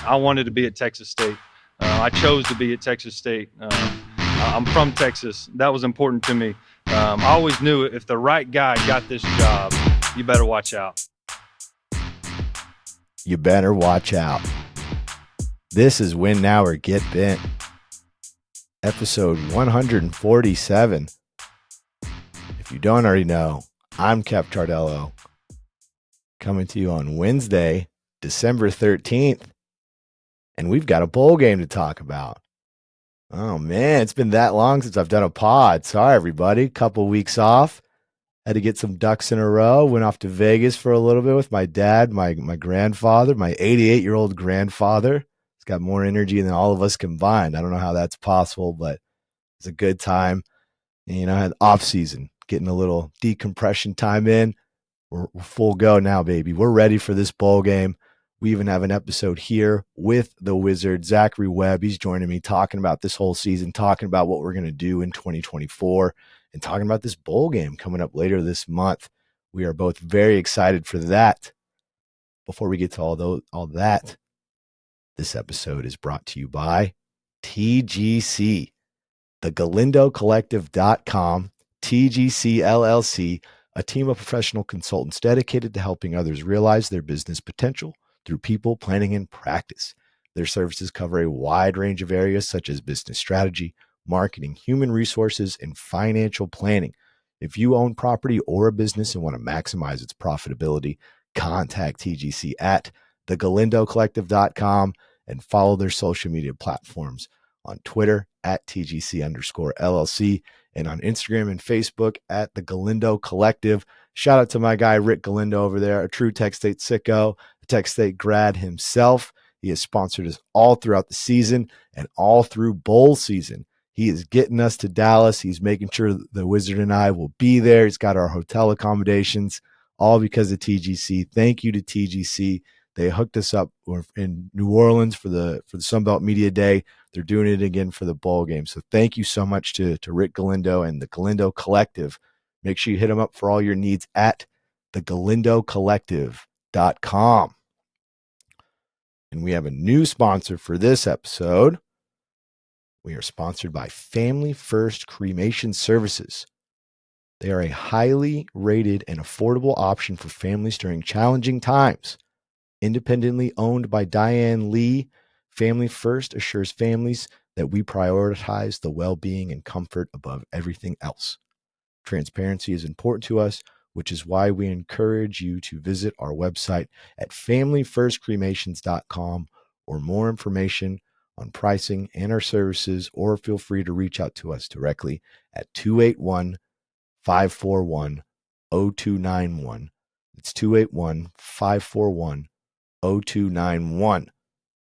I wanted to be at Texas State. I chose to be at Texas State. I'm from Texas. That was important to me. I always knew if the right guy got this job, you better watch out. You better watch out. This is Win Now or Get Bent, episode 147. If you don't already know, I'm Cap Tardello, coming to you on Wednesday, December 13th, and we've got a bowl game to talk about. Oh man, it's been that long since I've done a pod. Sorry, everybody. Couple weeks off. Had to get some ducks in a row. Went off to Vegas for a little bit with my dad, my grandfather, my 88-year-old grandfather. He's got more energy than all of us combined. I don't know how that's possible, but it's a good time. And, I had off season, getting a little decompression time in. We're full go now, baby. We're ready for this bowl game. We even have an episode here with the Wizard, Zachary Webb. He's joining me, talking about this whole season, talking about what we're going to do in 2024, and talking about this bowl game coming up later this month. We are both very excited for that. Before we get to all that, this episode is brought to you by TGC, the GalindoCollective.com, TGC LLC, a team of professional consultants dedicated to helping others realize their business potential through people, planning, and practice. Their services cover a wide range of areas such as business strategy, marketing, human resources, and financial planning. If you own property or a business and want to maximize its profitability, contact TGC at thegalindocollective.com and follow their social media platforms on Twitter at TGC_LLC and on Instagram and Facebook at the Galindo Collective. Shout out to my guy, Rick Galindo over there, a true Tech State sicko, a Tech State grad himself. He has sponsored us all throughout the season and all through bowl season. He is getting us to Dallas. He's making sure the Wizard and I will be there. He's got our hotel accommodations, all because of TGC. Thank you to TGC. They hooked us up in New Orleans for the Sunbelt Media Day. They're doing it again for the bowl game. So thank you so much to Rick Galindo and the Galindo Collective. Make sure you hit them up for all your needs at thegalindocollective.com. And we have a new sponsor for this episode. We are sponsored by Family First Cremation Services. They are a highly rated and affordable option for families during challenging times. Independently owned by Diane Lee, Family First assures families that we prioritize the well-being and comfort above everything else. Transparency is important to us, which is why we encourage you to visit our website at familyfirstcremations.com or more information on pricing and our services, or feel free to reach out to us directly at 281-541-0291. It's 281-541-0291.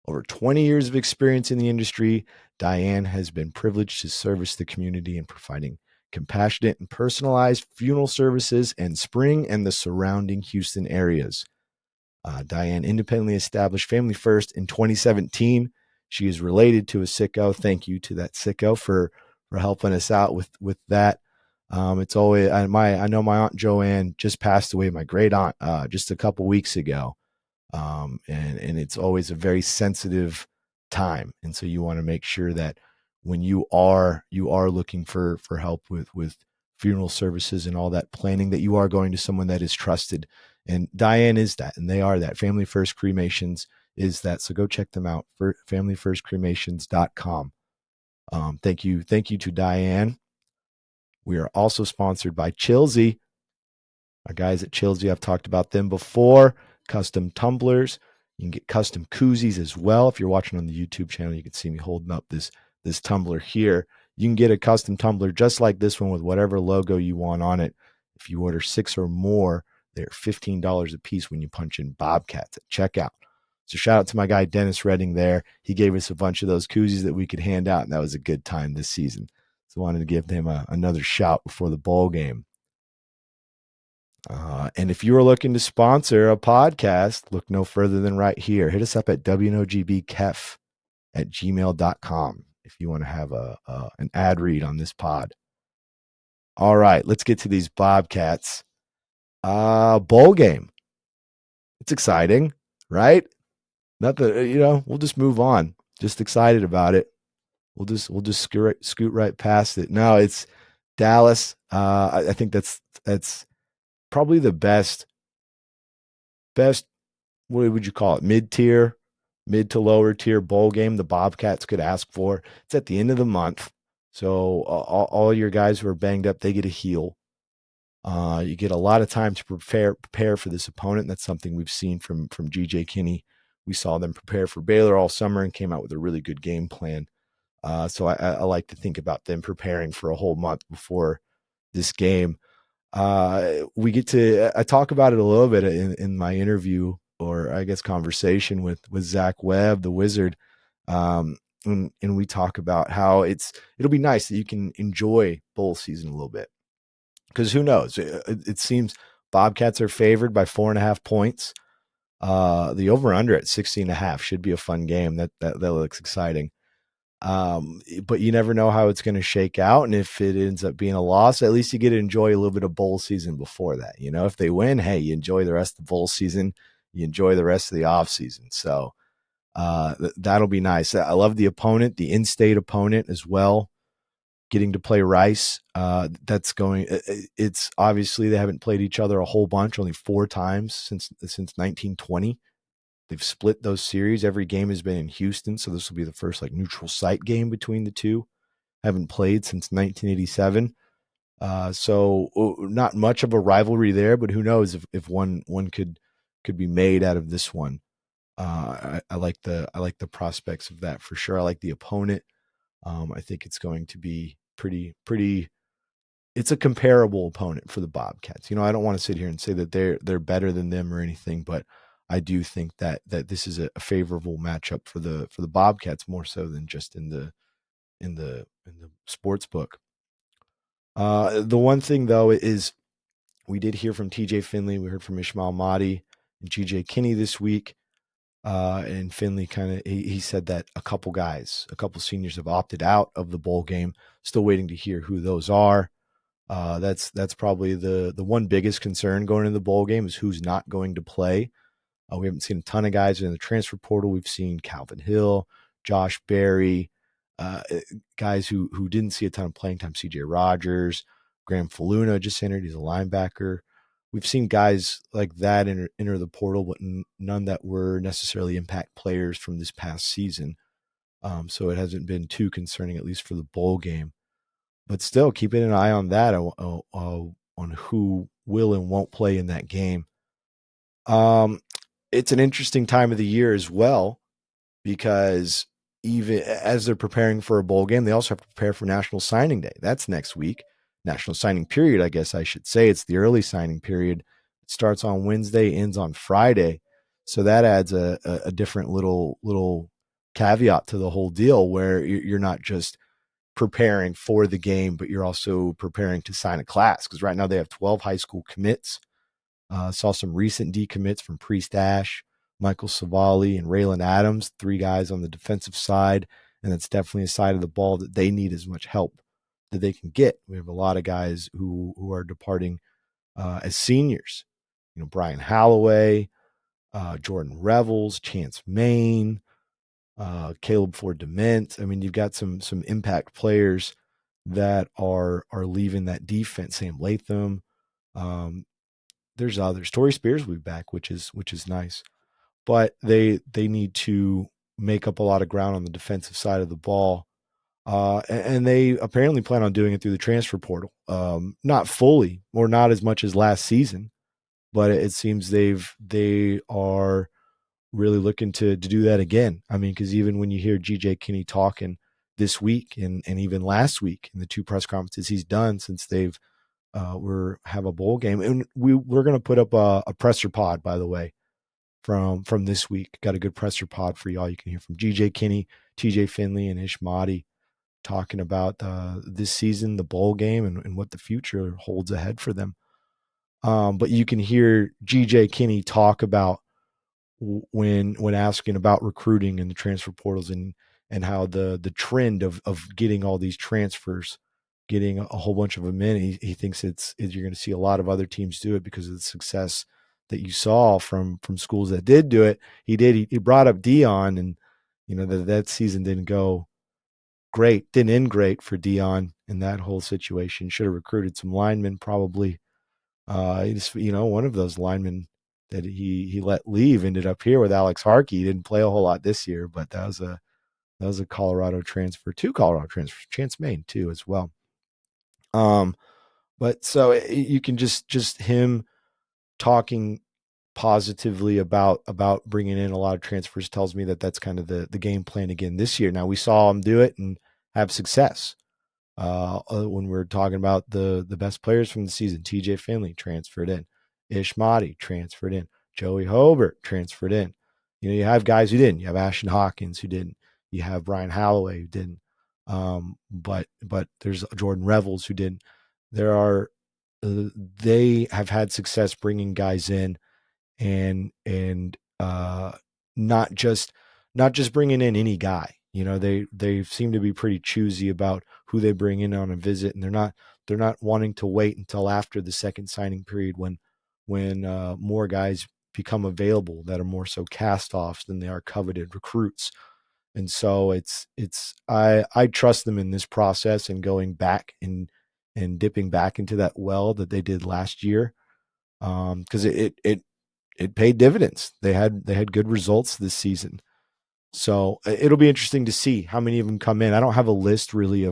Over 20 years of experience in the industry, Diane has been privileged to service the community in providing compassionate and personalized funeral services in Spring and the surrounding Houston areas. Diane independently established Family First in 2017. She is related to a sicko. Thank you to that sicko for helping us out with that. It's always I know my Aunt Joanne just passed away, my great aunt, just a couple weeks ago. And it's always a very sensitive time. And so you want to make sure that when you are looking for help with funeral services and all that planning, that you are going to someone that is trusted. And Diane is that, and they are that. Family First Cremations is that. So go check them out for familyfirstcremations.com. Thank you to Diane. We are also sponsored by Chilsey. Our guys at Chilsey, I've talked about them before. Custom tumblers. You can get custom koozies as well. If you're watching on the YouTube channel, you can see me holding up this tumbler here. You can get a custom tumbler just like this one with whatever logo you want on it. If you order 6 or more, they're $15 a piece when you punch in Bobcats at checkout. So shout out to my guy Dennis Redding there. He gave us a bunch of those koozies that we could hand out, and that was a good time this season. So I wanted to give him another shout before the bowl game. And if you are looking to sponsor a podcast, look no further than right here. Hit us up at wnogbkef@gmail.com if you want to have an ad read on this pod. All right, let's get to these Bobcats. Bowl game. It's exciting, right? Not that, we'll just move on. Just excited about it. We'll just scoot right past it. No, it's Dallas. I think that's probably the best. What would you call it? Mid to lower tier bowl game the Bobcats could ask for. It's at the end of the month, so all your guys who are banged up, they get a heal. You get a lot of time to prepare for this opponent. That's something we've seen from GJ Kinney. We saw them prepare for Baylor all summer and came out with a really good game plan. So I like to think about them preparing for a whole month before this game. I talk about it a little bit in my interview, or I guess conversation with Zach Webb, the Wizard. And we talk about how it'll be nice that you can enjoy bowl season a little bit, because who knows? It seems Bobcats are favored by 4.5 points. The over under at 16.5 should be a fun game. That looks exciting. But you never know how it's going to shake out. And if it ends up being a loss, at least you get to enjoy a little bit of bowl season before that. If they win, hey, you enjoy the rest of the bowl season, you enjoy the rest of the off season. So that'll be nice. I love the opponent, the in-state opponent as well. Getting to play Rice, it's obviously they haven't played each other a whole bunch, only 4 times since 1920. They've split those series. Every game has been in Houston, so this will be the first neutral site game between the two. Haven't played since 1987. So not much of a rivalry there, but who knows if one could be made out of this one. I like the prospects of that for sure. I like the opponent. I think it's going to be pretty. It's a comparable opponent for the Bobcats. I don't want to sit here and say that they're better than them or anything, but I do think that this is a favorable matchup for the Bobcats, more so than just in the sports book. The one thing though is we did hear from TJ Finley, we heard from Ishmael Mahdi and GJ Kinney this week. And Finley he said that a couple seniors have opted out of the bowl game. Still waiting to hear who those are. That's probably the one biggest concern going into the bowl game is who's not going to play. We haven't seen a ton of guys in the transfer portal. We've seen Calvin Hill, Josh Berry, guys who didn't see a ton of playing time. CJ Rogers, Graham Faluna just entered. He's a linebacker. We've seen guys like that enter the portal, but none that were necessarily impact players from this past season. So it hasn't been too concerning, at least for the bowl game. But still, keeping an eye on that, on who will and won't play in that game. It's an interesting time of the year as well, because even as they're preparing for a bowl game, they also have to prepare for National Signing Day. That's next week. National Signing Period, I guess I should say. It's the early signing period. It starts on Wednesday, ends on Friday. So that adds a different little caveat to the whole deal, where you're not just preparing for the game, but you're also preparing to sign a class. Because right now they have 12 high school commits. Saw some recent decommits from Priest Ash, Michael Savali, and Raylan Adams, 3 guys on the defensive side. And that's definitely a side of the ball that they need as much help that they can get. We have a lot of guys who are departing as seniors. Brian Holloway, Jordan Revels, Chance Main, Caleb Ford Dement. I mean, you've got some impact players that are leaving that defense. Sam Latham. There's others. Torrey Spears will be back, which is nice. But they need to make up a lot of ground on the defensive side of the ball. And they apparently plan on doing it through the transfer portal. Not fully, or not as much as last season, but it seems they are really looking to do that again. I mean, because even when you hear GJ Kinney talking this week and even last week in the 2 press conferences he's done since they've have a bowl game, and we're going to put up a presser pod, by the way, from this week. Got a good presser pod for y'all. You can hear from GJ Kinney, TJ Finley, and Ish Mahdi talking about this season, the bowl game, and what the future holds ahead for them. But you can hear GJ Kinney talk about when asking about recruiting and the transfer portals and how the trend of getting all these transfers, getting a whole bunch of them in, he thinks you're going to see a lot of other teams do it because of the success that you saw from schools that did do it. He brought up Dion, and that season didn't go great, didn't end great for Dion in that whole situation. Should have recruited some linemen probably. One of those linemen that he let leave ended up here with Alex Harkey. He didn't play a whole lot this year, but that was a Colorado transfer, two Colorado transfers, Chance Main too as well. But so you can just him talking positively about bringing in a lot of transfers tells me that that's kind of the game plan again this year. Now we saw him do it and have success. When we're talking about the best players from the season, TJ Finley transferred in, Ish Madi transferred in, Joey Hobart transferred in. You have guys who didn't. You have Ashton Hawkins who didn't. You have Brian Holloway who didn't. But there's Jordan Revels who didn't. There are they have had success bringing guys in and not just bringing in any guy. They seem to be pretty choosy about who they bring in on a visit, and they're not wanting to wait until after the second signing period when more guys become available that are more so cast-offs than they are coveted recruits. And so I trust them in this process and going back and dipping back into that well that they did last year, because it paid dividends. They had good results this season. So it'll be interesting to see how many of them come in. I don't have a list really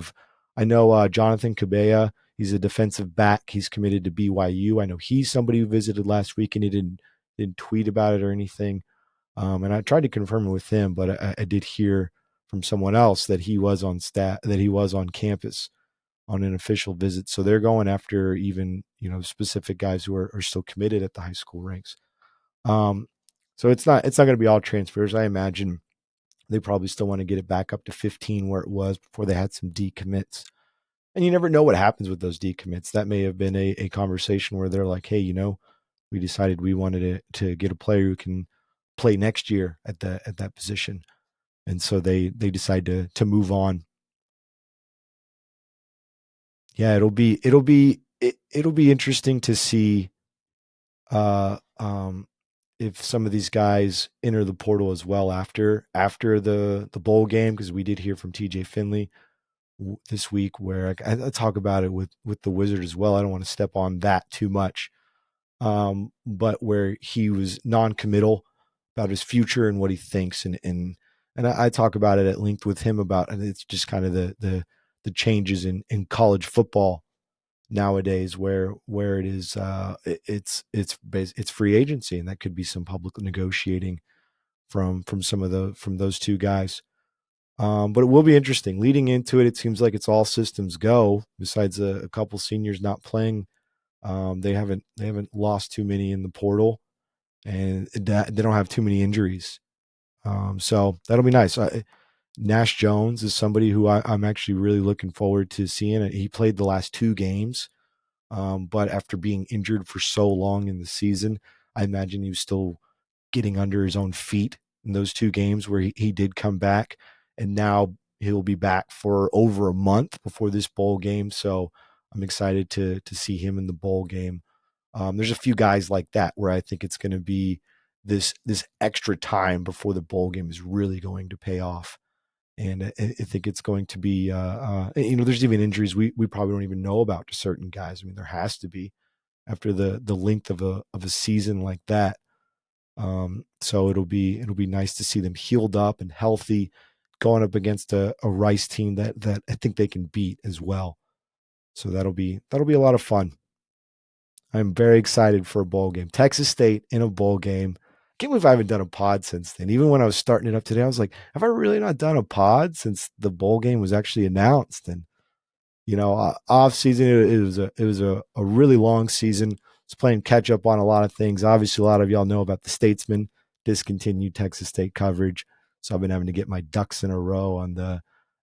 I know Jonathan Cabella, he's a defensive back. He's committed to BYU. I know he's somebody who visited last week and he didn't tweet about it or anything. And I tried to confirm it with him, but I did hear from someone else that he was on campus on an official visit. So they're going after even, specific guys who are still committed at the high school ranks. So it's not going to be all transfers. I imagine they probably still want to get it back up to 15 where it was before they had some decommits. And you never know what happens with those decommits. That may have been a conversation where they're like, hey, we decided we wanted to get a player who can play next year at that position. And so they decide to move on. Yeah, it'll be interesting to see if some of these guys enter the portal as well after the bowl game, because we did hear from TJ Finley this week where I talk about it with the Wizard as well. I don't want to step on that too much, but where he was non-committal about his future and what he thinks, and I talk about it at length with him about, and it's just kind of the changes in college football nowadays where it is it's free agency, and that could be some public negotiating from those two guys. But it will be interesting leading into it. It seems like it's all systems go, besides a couple seniors not playing. They haven't lost too many in the portal, and they don't have too many injuries. So that'll be nice. Nash Jones is somebody who I'm actually really looking forward to seeing. He played the last two games. But after being injured for so long in the season, I imagine he was still getting under his own feet in those two games where he did come back. And now he'll be back for over a month before this bowl game. So I'm excited to see him in the bowl game. There's a few guys like that where I think it's going to be this extra time before the bowl game is really going to pay off. And I think it's going to be, there's even injuries we probably don't even know about to certain guys. I mean, there has to be after the length of a season like that. So it'll be nice to see them healed up and healthy, going up against a Rice team that I think they can beat as well. So that'll be a lot of fun. I'm very excited for a bowl game. Texas State in a bowl game. I can't believe I haven't done a pod since then. Even when I was starting it up today, I was like, have I really not done a pod since the bowl game was actually announced? And, off season, it was a really long season. It's playing catch up on a lot of things. Obviously, a lot of y'all know about the Statesman discontinued Texas State coverage. So I've been having to get my ducks in a row on the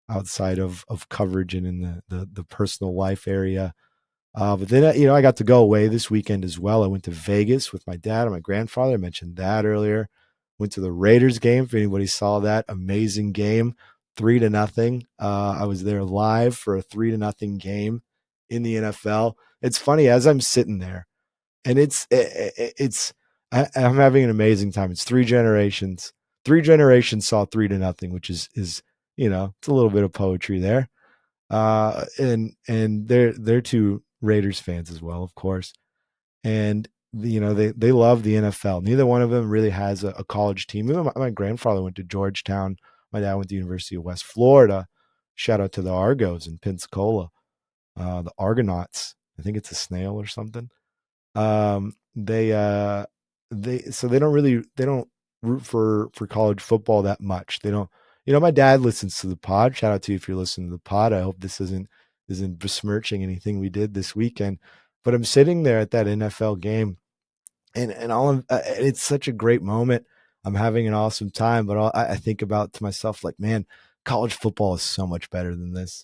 outside of coverage and in the personal life area. But then, I got to go away this weekend as well. I went to Vegas with my dad and my grandfather. I mentioned that earlier. Went to the Raiders game. If anybody saw that, amazing game, 3-0. I was there live for a 3-0 game in the NFL. It's funny as I'm sitting there, and it's I'm having an amazing time. It's three generations. Three generations saw 3-0, which is it's a little bit of poetry there. And they're two Raiders fans as well, of course. And they love the NFL. Neither one of them really has a college team. Even my grandfather went to Georgetown. My dad went to the University of West Florida. Shout out to the Argos in Pensacola, the Argonauts. I think it's a snail or something. They don't root for college football that much. They don't. My dad listens to the pod. Shout out to you if you're listening to the pod. I hope this isn't besmirching anything we did this weekend. But I'm sitting there at that NFL game, and it's such a great moment. I'm having an awesome time, but I think about to myself like, man, college football is so much better than this.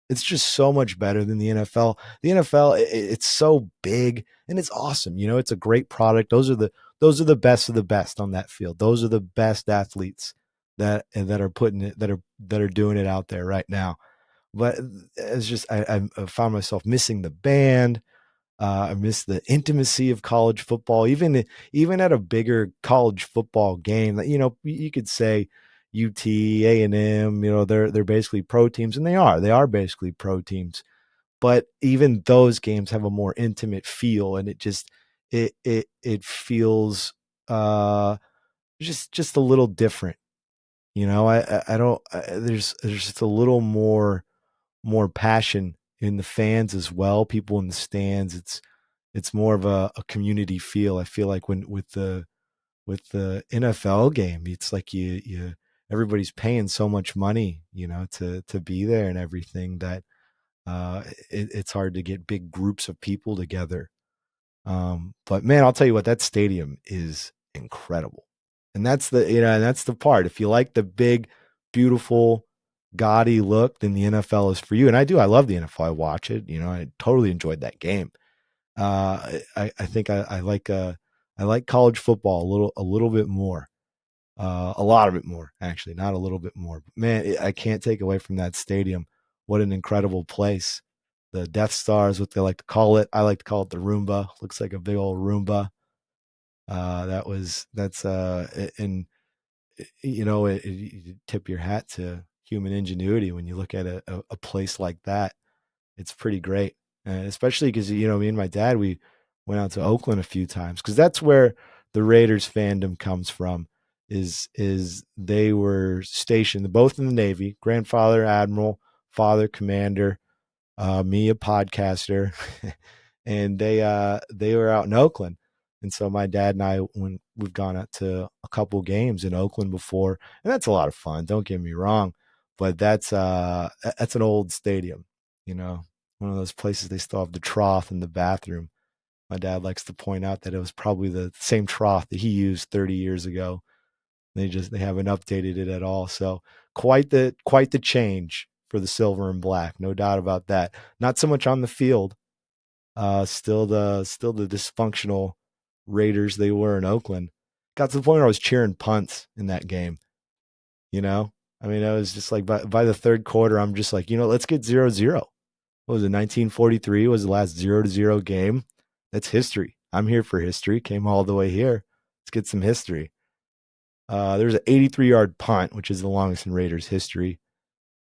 It's just so much better than the NFL. The NFL, it's so big and it's awesome. It's a great product. Those are the best of the best on that field. Those are the best athletes that are putting it that are doing it out there right now. But it's just I found myself missing the band. I miss the intimacy of college football. Even at a bigger college football game, that you could say UT, A&M, they're basically pro teams, and they are basically pro teams. But even those games have a more intimate feel, and it feels just a little different. I don't. There's just a little more passion in the fans as well. People in the stands. It's more of a community feel. I feel like with the NFL game, it's like you everybody's paying so much money, to be there and everything that it's hard to get big groups of people together. But man, I'll tell you what, that stadium is incredible. And that's the part. If you like the big, beautiful, gaudy look, then the NFL is for you. And I do. I love the NFL. I watch it. I totally enjoyed that game. I think I like college football a little bit more. A lot of it more, actually, not a little bit more. But man, I can't take away from that stadium. What an incredible place. The Death Star is what they like to call it. I like to call it the Roomba. Looks like a big old Roomba. And you tip your hat to human ingenuity when you look at a place like that. It's pretty great, and especially because me and my dad, we went out to Oakland a few times because that's where the Raiders fandom comes from. Is they were stationed both in the Navy, grandfather admiral, father commander, me a podcaster, and they were out in Oakland. And so my dad and I, when we've gone out to a couple games in Oakland before, and that's a lot of fun. Don't get me wrong, but that's an old stadium, one of those places they still have the trough in the bathroom. My dad likes to point out that it was probably the same trough that he used 30 years ago. They haven't updated it at all. So quite the change for the silver and black, no doubt about that. Not so much on the field. Still the dysfunctional Raiders they were in Oakland. Got to the point where I was cheering punts in that game. I mean, I was just like, by the third quarter, I'm just like, let's get 0-0. What was it? 1943 was the last 0-0 game. That's history. I'm here for history. Came all the way here. Let's get some history. There's an 83-yard punt, which is the longest in Raiders history,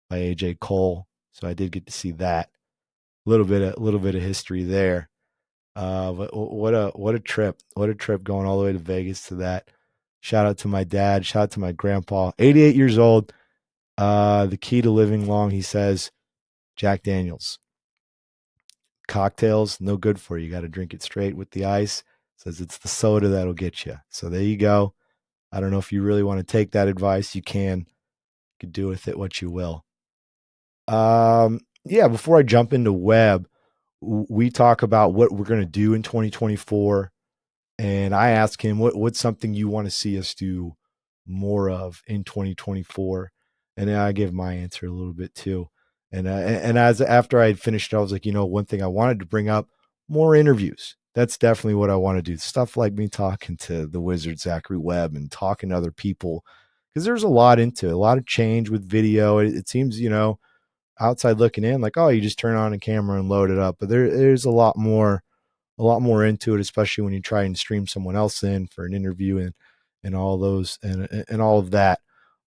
by AJ Cole. So I did get to see that. A little bit of history there. But what a trip! What a trip going all the way to Vegas to that. Shout out to my dad. Shout out to my grandpa. 88 years old. The key to living long, he says, Jack Daniels. Cocktails, no good for you. You got to drink it straight with the ice. Says it's the soda that'll get you. So there you go. I don't know if you really want to take that advice. You can. You could do with it what you will. Yeah, before I jump into Webb, we talk about what we're going to do in 2024. And I ask him, what's something you want to see us do more of in 2024? And then I give my answer a little bit too. And after I had finished, I was like, one thing I wanted to bring up, more interviews. That's definitely what I want to do. Stuff like me talking to the Wizard, Zachary Webb, and talking to other people. Because there's a lot into it, a lot of change with video. It seems, outside looking in, like, oh, you just turn on a camera and load it up. But there's a lot more a lot more into it, especially when you try and stream someone else in for an interview and all those and all of that.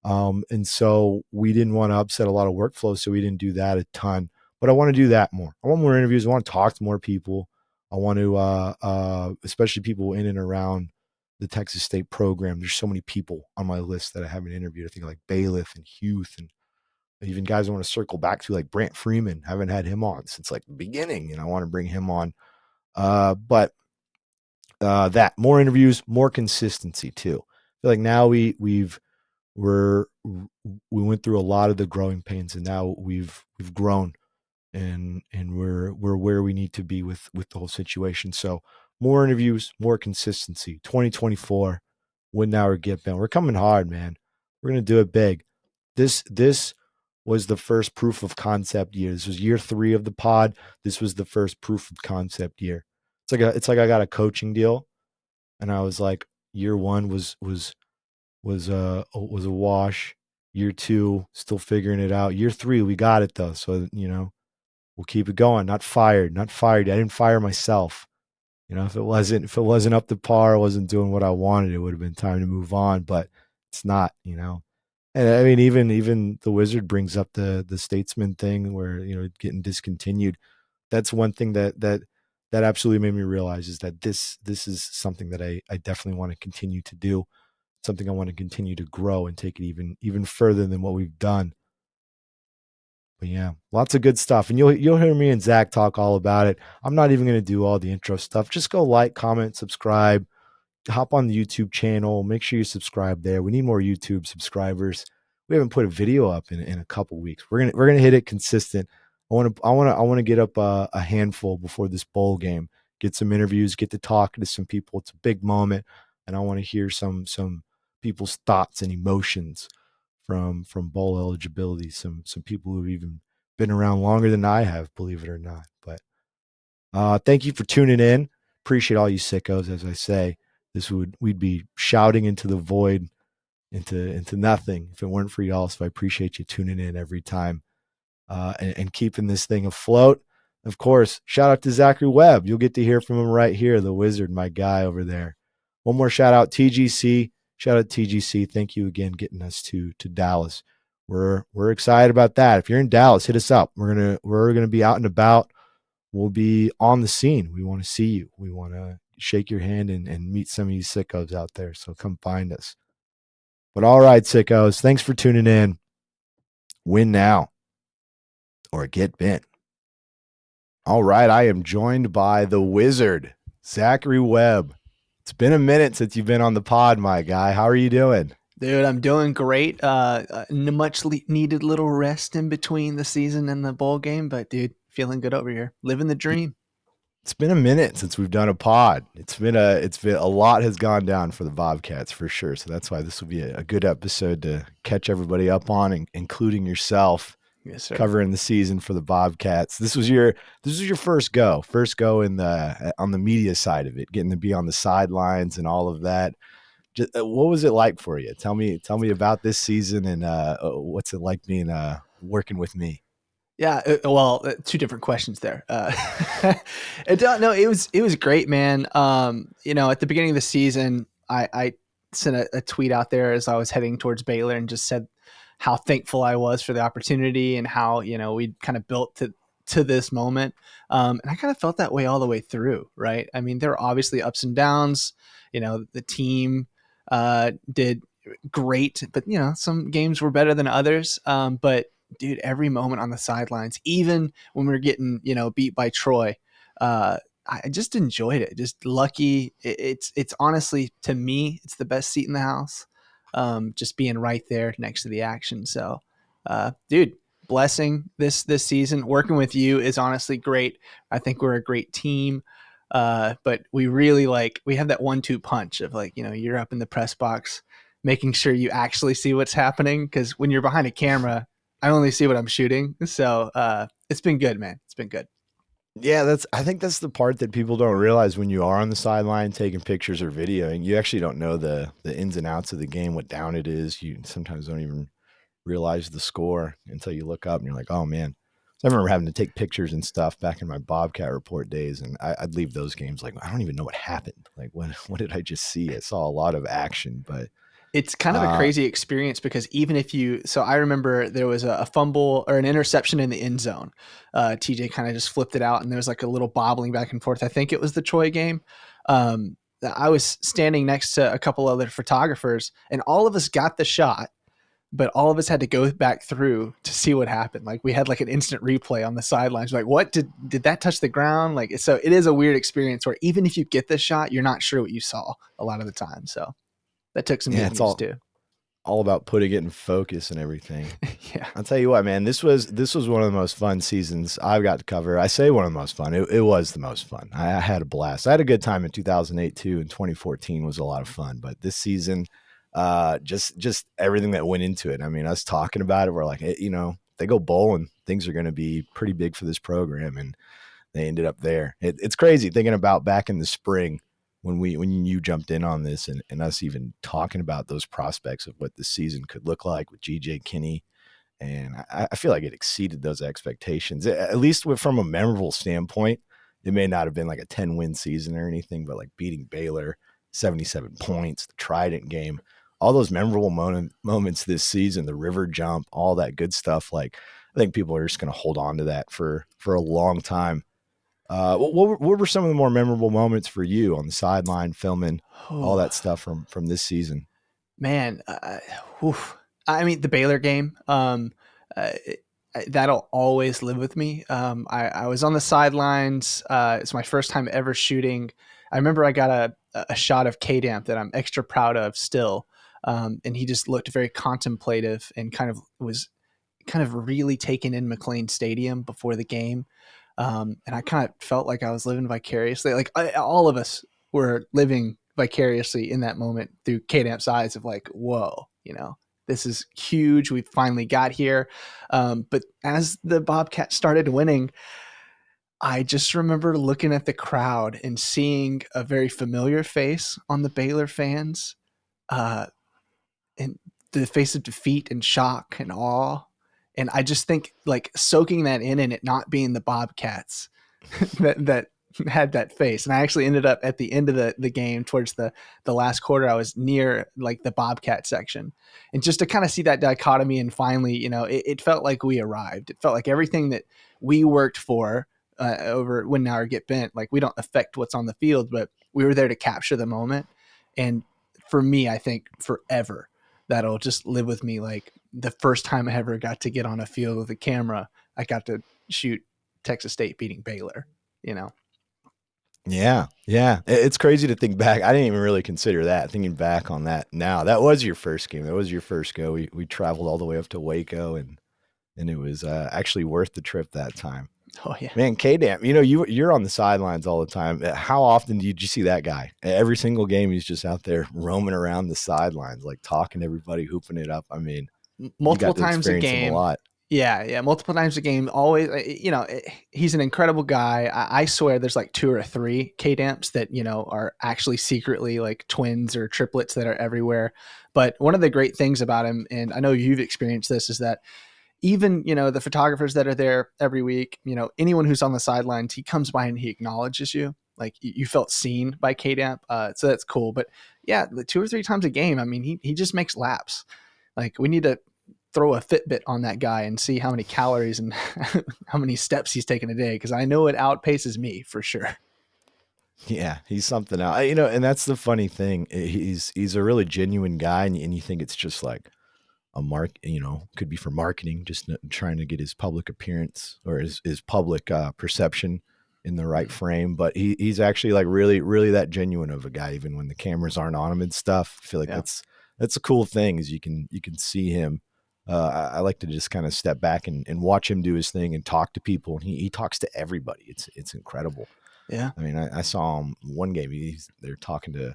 And so we didn't want to upset a lot of workflow, so we didn't do that a ton. But I want to do that more. I want more interviews. I want to talk to more people. I want to, especially people in and around the Texas State program. There's so many people on my list that I haven't interviewed. I think like Bailiff and Huth and even guys I want to circle back to, like Brant Freeman. Haven't had him on since like the beginning, and I want to bring him on. But that more interviews, more consistency too. I feel like now we went through a lot of the growing pains, and now we've grown, and we're where we need to be with the whole situation. So more interviews, more consistency. 2024, win now or get bent. We're coming hard, man. We're gonna do it big. This was the first proof of concept year. This was year 3 of the pod. This was the first proof of concept year. It's like I got a coaching deal, and I was like, year 1 was a wash. Year 2, still figuring it out. Year 3, we got it though. So we'll keep it going. Not fired. I didn't fire myself. If it wasn't up to par, I wasn't doing what I wanted, it would have been time to move on. But it's not. And I mean, even the Wizard brings up the Statesman thing where getting discontinued. That's one thing that absolutely made me realize is that this is something that I definitely want to continue to do. Something I want to continue to grow and take it even further than what we've done. But yeah, lots of good stuff, and you'll hear me and Zach talk all about it. I'm not even going to do all the intro stuff. Just go like, comment, subscribe, hop on the YouTube channel. Make sure you subscribe there. We need more YouTube subscribers. We haven't put a video up in a couple weeks. We're gonna hit it consistent. I want to get up a handful before this bowl game. Get some interviews. Get to talk to some people. It's a big moment, and I want to hear some people's thoughts and emotions from bowl eligibility. Some people who've even been around longer than I have, believe it or not. But thank you for tuning in. Appreciate all you sickos. As I say, we'd be shouting into the void, into nothing if it weren't for y'all. So I appreciate you tuning in every time and keeping this thing afloat. Of course, shout out to Zachary Webb. You'll get to hear from him right here, the Wizard, my guy over there. One more shout out, TGC. Shout out TGC. Thank you again getting us to Dallas. We're excited about that. If you're in Dallas, hit us up. We're gonna be out and about. We'll be on the scene. We want to see you. We want to shake your hand and meet some of you sickos out there. So come find us. But all right, sickos, thanks for tuning in. Win now or get bent. All right, I am joined by the Wizard, Zachary Webb. It's been a minute since you've been on the pod, my guy. How are you doing? Dude, I'm doing great. Much needed little rest in between the season and the bowl game, but dude, feeling good over here. Living the dream. It's been a minute since we've done a pod. It's been a lot has gone down for the Bobcats for sure. So that's why this will be a good episode to catch everybody up on, including yourself. Yes, sir. Covering the season for the Bobcats. This was your first go in the on the media side of it, getting to be on the sidelines and all of that. Just, what was it like for you? Tell me about this season and what's it like being working with me? Yeah, two different questions there. No, it was great, man. At the beginning of the season, I sent a tweet out there as I was heading towards Baylor and just said how thankful I was for the opportunity and how we'd kind of built to this moment. And I kind of felt that way all the way through, right? I mean, there were obviously ups and downs. The team did great, but some games were better than others. But dude, every moment on the sidelines, even when we were getting beat by Troy, I just enjoyed it. Just lucky. It's honestly, to me, it's the best seat in the house. Just being right there next to the action. So, dude, blessing this season. Working with you is honestly great. I think we're a great team. But we really we have that 1-2 punch of you're up in the press box, making sure you actually see what's happening. Cause when you're behind a camera, I only see what I'm shooting. So, it's been good, man. It's been good. Yeah, I think that's the part that people don't realize when you are on the sideline taking pictures or videoing. You actually don't know the ins and outs of the game, what down it is. You sometimes don't even realize the score until you look up and you're like, oh man, So I remember having to take pictures and stuff back in my Bobcat report days, and I'd leave those games like I don't even know what happened. Like what did I just see? I saw a lot of action, but It's kind of a uh, crazy experience because even if you, so I remember there was a fumble or an interception in the end zone. TJ kind of just flipped it out and there was like a little bobbling back and forth. I think it was the Troy game. I was standing next to a couple other photographers and all of us got the shot, but all of us had to go back through to see what happened. Like we had like an instant replay on the sidelines. Like, what did that touch the ground? Like, so it is a weird experience where even if you get the shot, you're not sure what you saw a lot of the time. So that took some yeah, getting it's used to. all about putting it in focus and everything. Yeah. I'll tell you what, man, this was one of the most fun seasons I've got to cover. I say one of the most fun. It was the most fun. I had a blast. I had a good time in 2008 too, and 2014 was a lot of fun. But this season, just everything that went into it. I mean, us talking about it, we're like, they go bowling, things are going to be pretty big for this program, and they ended up there. It's crazy thinking about back in the spring when you jumped in on this and us even talking about those prospects of what the season could look like with GJ Kinney. And I feel like it exceeded those expectations, at least from a memorable standpoint. It may not have been like a 10-win season or anything, but like beating Baylor, 77 points, the Trident game, all those memorable moments this season, the river jump, all that good stuff. Like, I think people are just going to hold on to that for a long time. What were some of the more memorable moments for you on the sideline, filming all Oh that stuff from this season? man, oof. I mean the Baylor game. That'll always live with me. I was on the sidelines. It's my first time ever shooting. I remember I got a shot of K Damp that I'm extra proud of still. And he just looked very contemplative and kind of really taken in McLean Stadium before the game. And I kind of felt like I was living vicariously. Like all of us were living vicariously in that moment through K-Damp's eyes of like, whoa, this is huge. We finally got here. But as the Bobcats started winning, I just remember looking at the crowd and seeing a very familiar face on the Baylor fans, uh, and the face of defeat and shock and awe. And I just think like soaking that in and it not being the Bobcats that had that face. And I actually ended up at the end of the game towards the last quarter, I was near like the Bobcat section. And just to kind of see that dichotomy and finally, it felt like we arrived. It felt like everything that we worked for over Win Now or Get Bent, like we don't affect what's on the field, but we were there to capture the moment. And for me, I think forever that'll just live with me. Like the first time I ever got to get on a field with a camera, I got to shoot Texas State beating Baylor, you know? Yeah, yeah. It's crazy to think back. I didn't even really consider that. Thinking back on that now, that was your first game. That was your first go. We traveled all the way up to Waco, and it was actually worth the trip that time. Oh yeah. Man, K-Damp, you're on the sidelines all the time. How often did you see that guy? Every single game, he's just out there roaming around the sidelines, like talking to everybody, hooping it up. I mean, you Multiple got to times a experience him a game. lot. Yeah, multiple times a game. Always, he's an incredible guy. I swear there's like two or three K-Damps that, are actually secretly like twins or triplets that are everywhere. But one of the great things about him, and I know you've experienced this, is that even, the photographers that are there every week, anyone who's on the sidelines, he comes by and he acknowledges you. Like you felt seen by K-Damp. So that's cool. But yeah, the two or three times a game, I mean, he just makes laps. Like we need to throw a Fitbit on that guy and see how many calories and how many steps he's taking a day. Cause I know it outpaces me for sure. Yeah, he's something else. And that's the funny thing. He's a really genuine guy, and you think it's just like a could be for marketing, just trying to get his public appearance or his public perception in the right frame. But he's actually like really, really that genuine of a guy, even when the cameras aren't on him and stuff. I feel like Yeah. that's a cool thing is you can see him. I like to just kind of step back and watch him do his thing and talk to people. And he talks to everybody. It's incredible. Yeah. I mean, I saw him one game. They're talking to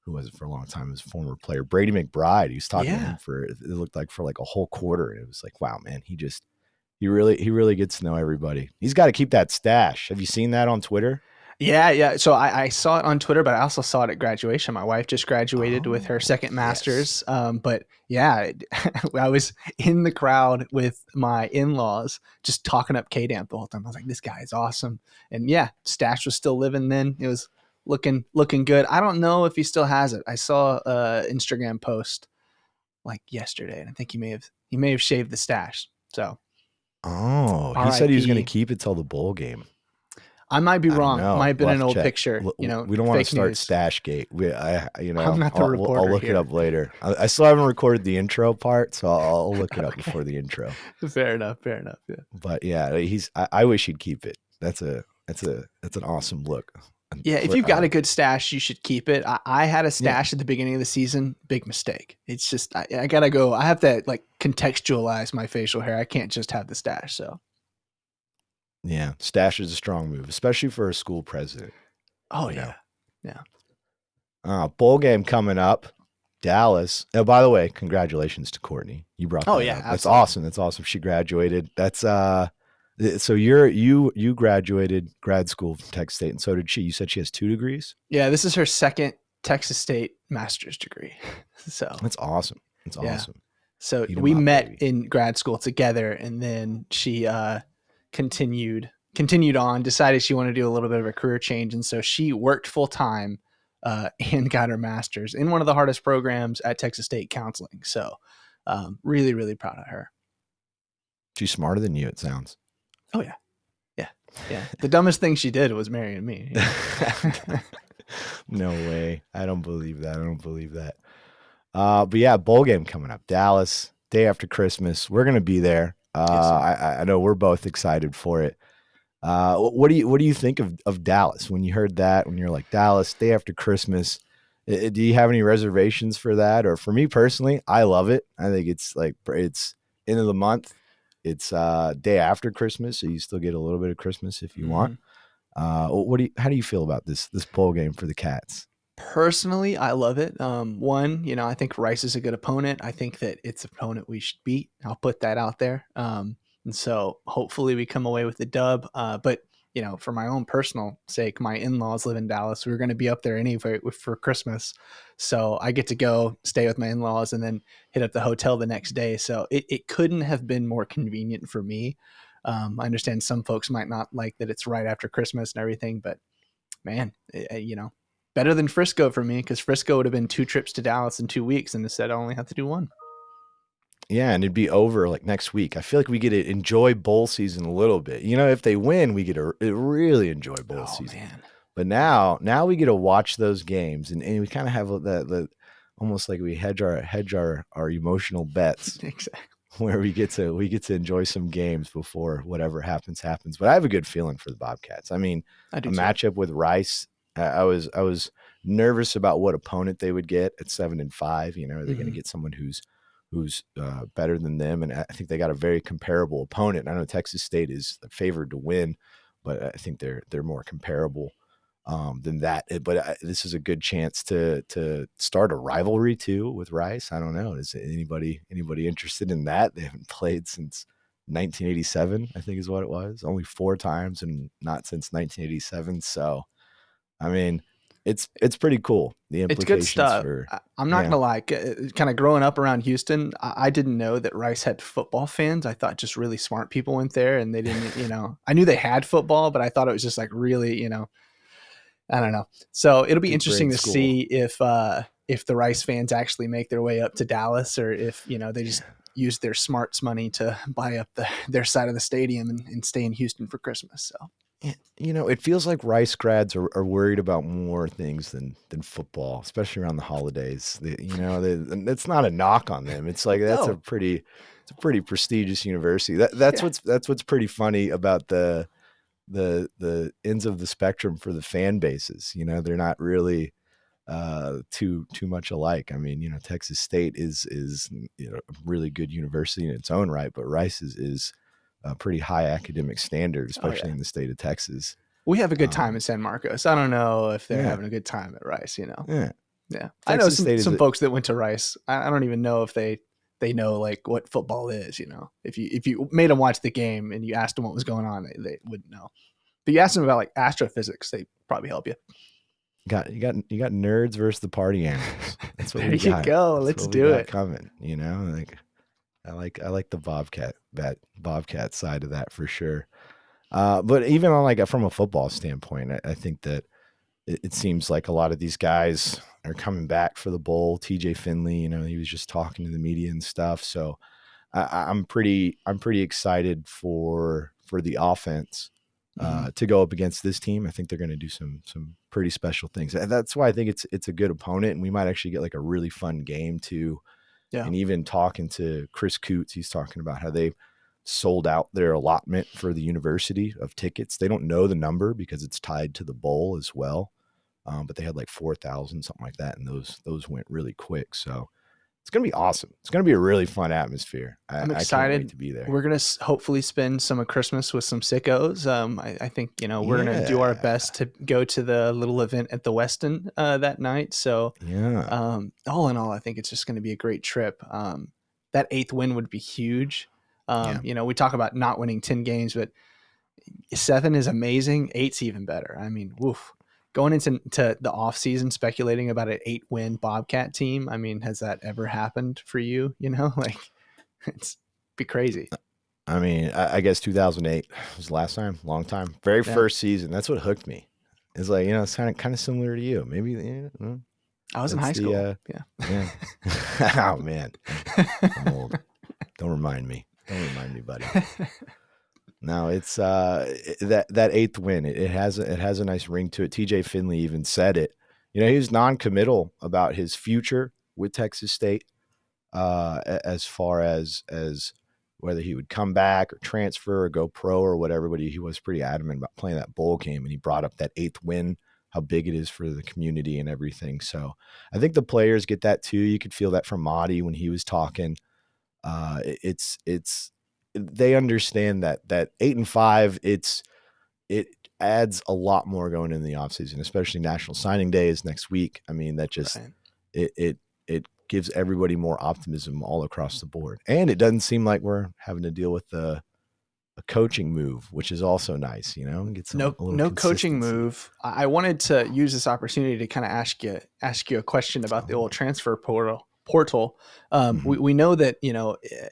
who was it for a long time, his former player, Brady McBride. He was talking to Yeah. him it looked like for like a whole quarter. And it was like, wow, man, he really gets to know everybody. He's got to keep that stash. Have you seen that on Twitter? Yeah. So I saw it on Twitter, but I also saw it at graduation. My wife just graduated with her Oh, second yes. master's. But yeah, I was in the crowd with my in-laws just talking up K-Damp the whole time. I was like, this guy is awesome. And yeah, Stash was still living then. It was looking good. I don't know if he still has it. I saw a Instagram post like yesterday, and I think he may have shaved the stash. So Oh, he said he was going to R.I.P. keep it till the bowl game. I might be I don't wrong. Might know. have been We'll have an to old check. picture. We don't want to Fake start news. Stashgate. I'm not the I'll reporter look it here. up later. I still haven't recorded the intro part, so I'll look it up Okay. before the intro. Fair enough. Yeah. But yeah, I wish he'd keep it. That's an awesome look. Yeah, if you've got a good stash, you should keep it. I had a Yeah, stash at the beginning of the season. Big mistake. It's just I gotta go. I have to like contextualize my facial hair. I can't just have the stash. So yeah. Stash is a strong move, especially for a school president. oh You know, yeah. bowl game coming up. Dallas. Oh, by the way, congratulations to Courtney. You brought Oh that yeah, up. That's absolutely. awesome. That's awesome. She graduated. So you graduated grad school from Texas State, and so did she. You said she has 2 degrees. Yeah, this is her second Texas State master's degree. So That's awesome. That's yeah. awesome. So Eat 'em we up, met baby. in grad school together, and then she continued on. Decided she wanted to do a little bit of a career change, and so she worked full time and got her master's in one of the hardest programs at Texas State, counseling. So really, really proud of her. She's smarter than you. It sounds. Oh yeah. The dumbest thing she did was marrying me. You know? No way. I don't believe that. I don't believe that. But yeah, bowl game coming up. Dallas, day after Christmas. We're gonna be there. Yes, sir. I know we're both excited for it. What do you think of Dallas when you heard that? When you're like Dallas, day after Christmas, do you have any reservations for that? Or for me personally, I love it. I think it's like it's end of the month. It's day after Christmas, so you still get a little bit of Christmas if you want. Mhm. How do you feel about this bowl game for the Cats? Personally, I love it. One, I think Rice is a good opponent. I think that it's an opponent we should beat. I'll put that out there. And so hopefully we come away with the dub. But for my own personal sake, my in-laws live in Dallas. We're going to be up there anyway for Christmas, so I get to go stay with my in-laws and then hit up the hotel the next day. So it couldn't have been more convenient for me. I understand some folks might not like that it's right after Christmas and everything, but man, better than Frisco for me, because Frisco would have been 2 trips to Dallas in 2 weeks, and instead I only have to do one. Yeah, and it'd be over like next week. I feel like we get to enjoy bowl season a little bit. If they win, we get to really enjoy bowl Oh season. man, But now we get to watch those games, and we kind of have the almost like we hedge our emotional bets exactly. where we get to enjoy some games before whatever happens. But I have a good feeling for the Bobcats. I mean, I do a too. matchup with Rice. I was nervous about what opponent they would get at 7-5. Are they going to Mhm. get someone who's better than them? And I think they got a very comparable opponent. I know Texas State is favored to win, but I think they're more comparable than that. But this is a good chance to start a rivalry too with Rice. I don't know. Is anybody interested in that? They haven't played since 1987, I think is what it was. Only 4 times, and not since 1987. So, I mean, it's pretty cool. The It's good implications stuff. for I'm not yeah. gonna lie. Kind of growing up around Houston, I didn't know that Rice had football fans. I thought just really smart people went there, and they didn't. I knew they had football, but I thought it was just like really. I don't know. So it'll be interesting Great to school. see if the Rice fans actually make their way up to Dallas, or if they just use their smarts money to buy up their side of the stadium and stay in Houston for Christmas. So It feels like Rice grads are worried about more things than football, especially around the holidays. And it's not a knock on them. It's like it's a no, pretty prestigious university. That's yeah, what's pretty funny about the ends of the spectrum for the fan bases. They're not really too much alike. I mean, Texas State is a really good university in its own right, but Rice is a pretty high academic standard, oh especially yeah. in the state of Texas. We have a good time in Um, San Marcos. I don't know if they're yeah, having a good time at Rice. yeah. Yeah, I know Texas some State is some folks that went to Rice. I don't even know if they know like what football is. If you made them watch the game and you asked them what was going on, they wouldn't know. But you ask them about like astrophysics, they probably help you. You got nerds versus the party animals. That's what There we you got. go. That's Let's what we do got it. coming. Like I like the Bobcat side of that for sure. But even on like from a football standpoint, I think that it seems like a lot of these guys are coming back for the bowl. TJ Finley, he was just talking to the media and stuff. So I'm pretty excited for the offense to go up against this team. I think they're going to do some pretty special things. And that's why I think it's a good opponent, and we might actually get like a really fun game too. Yeah. And even talking to Chris Coots, he's talking about how they sold out their allotment for the university of tickets. They don't know the number because it's tied to the bowl as well. But they had like 4,000, something like that. And those went really quick. So it's going to be awesome. It's going to be a really fun atmosphere. I'm I can't excited wait to be there. We're going to hopefully spend some of Christmas with some sickos. I think, we're going to do our best to go to the little event at the Westin that night. So all in all, I think it's just going to be a great trip. That 8th win would be huge. We talk about not winning 10 games, but 7 is amazing. 8's even better. I mean, woof. Going into the off season, speculating about an 8-win Bobcat team. I mean, has that ever happened for you? Like it's be crazy. I mean, I guess 2008 was the last time, long time, very first season. That's what hooked me. It's like, it's kind of similar to you. Maybe, I was in high school. Yeah. Oh man, I'm old. Don't remind me, buddy. No, it's that 8th win. It has a nice ring to it. TJ Finley even said it. He was non-committal about his future with Texas State, as far as whether he would come back or transfer or go pro or whatever. But he was pretty adamant about playing that bowl game, and he brought up that 8th win, how big it is for the community and everything. So I think the players get that too. You could feel that from Marty when he was talking. It's they understand that 8-5, it adds a lot more going into the offseason, especially National Signing Day is next week. I mean, that just it gives everybody more optimism all across the board. And it doesn't seem like we're having to deal with a coaching move, which is also nice, get some no coaching move. I wanted to use this opportunity to kind of ask you a question about the old transfer portal. We know that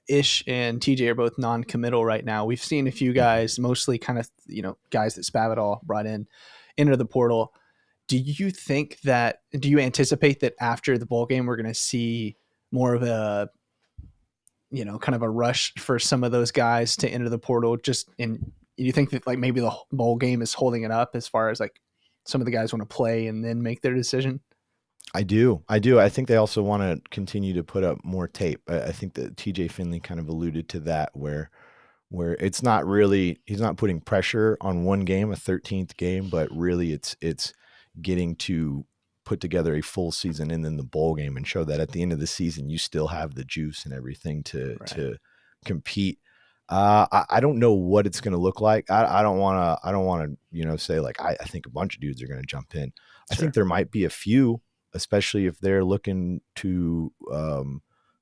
Ish and TJ are both non-committal right now. We've seen a few guys, mostly kind of guys that Spavital brought in, enter the portal. Do you anticipate that after the bowl game we're going to see more of a kind of a rush for some of those guys to enter the portal? You think that like maybe the bowl game is holding it up as far as like some of the guys want to play and then make their decision? I do. I think they also want to continue to put up more tape. I think that TJ Finley kind of alluded to that where it's not really, he's not putting pressure on one game, a 13th game, but really it's getting to put together a full season and then the bowl game and show that at the end of the season, you still have the juice and everything to compete. I don't know what it's going to look like. I don't want to, say like, I think a bunch of dudes are going to jump in. I think there might be a few, especially if they're looking to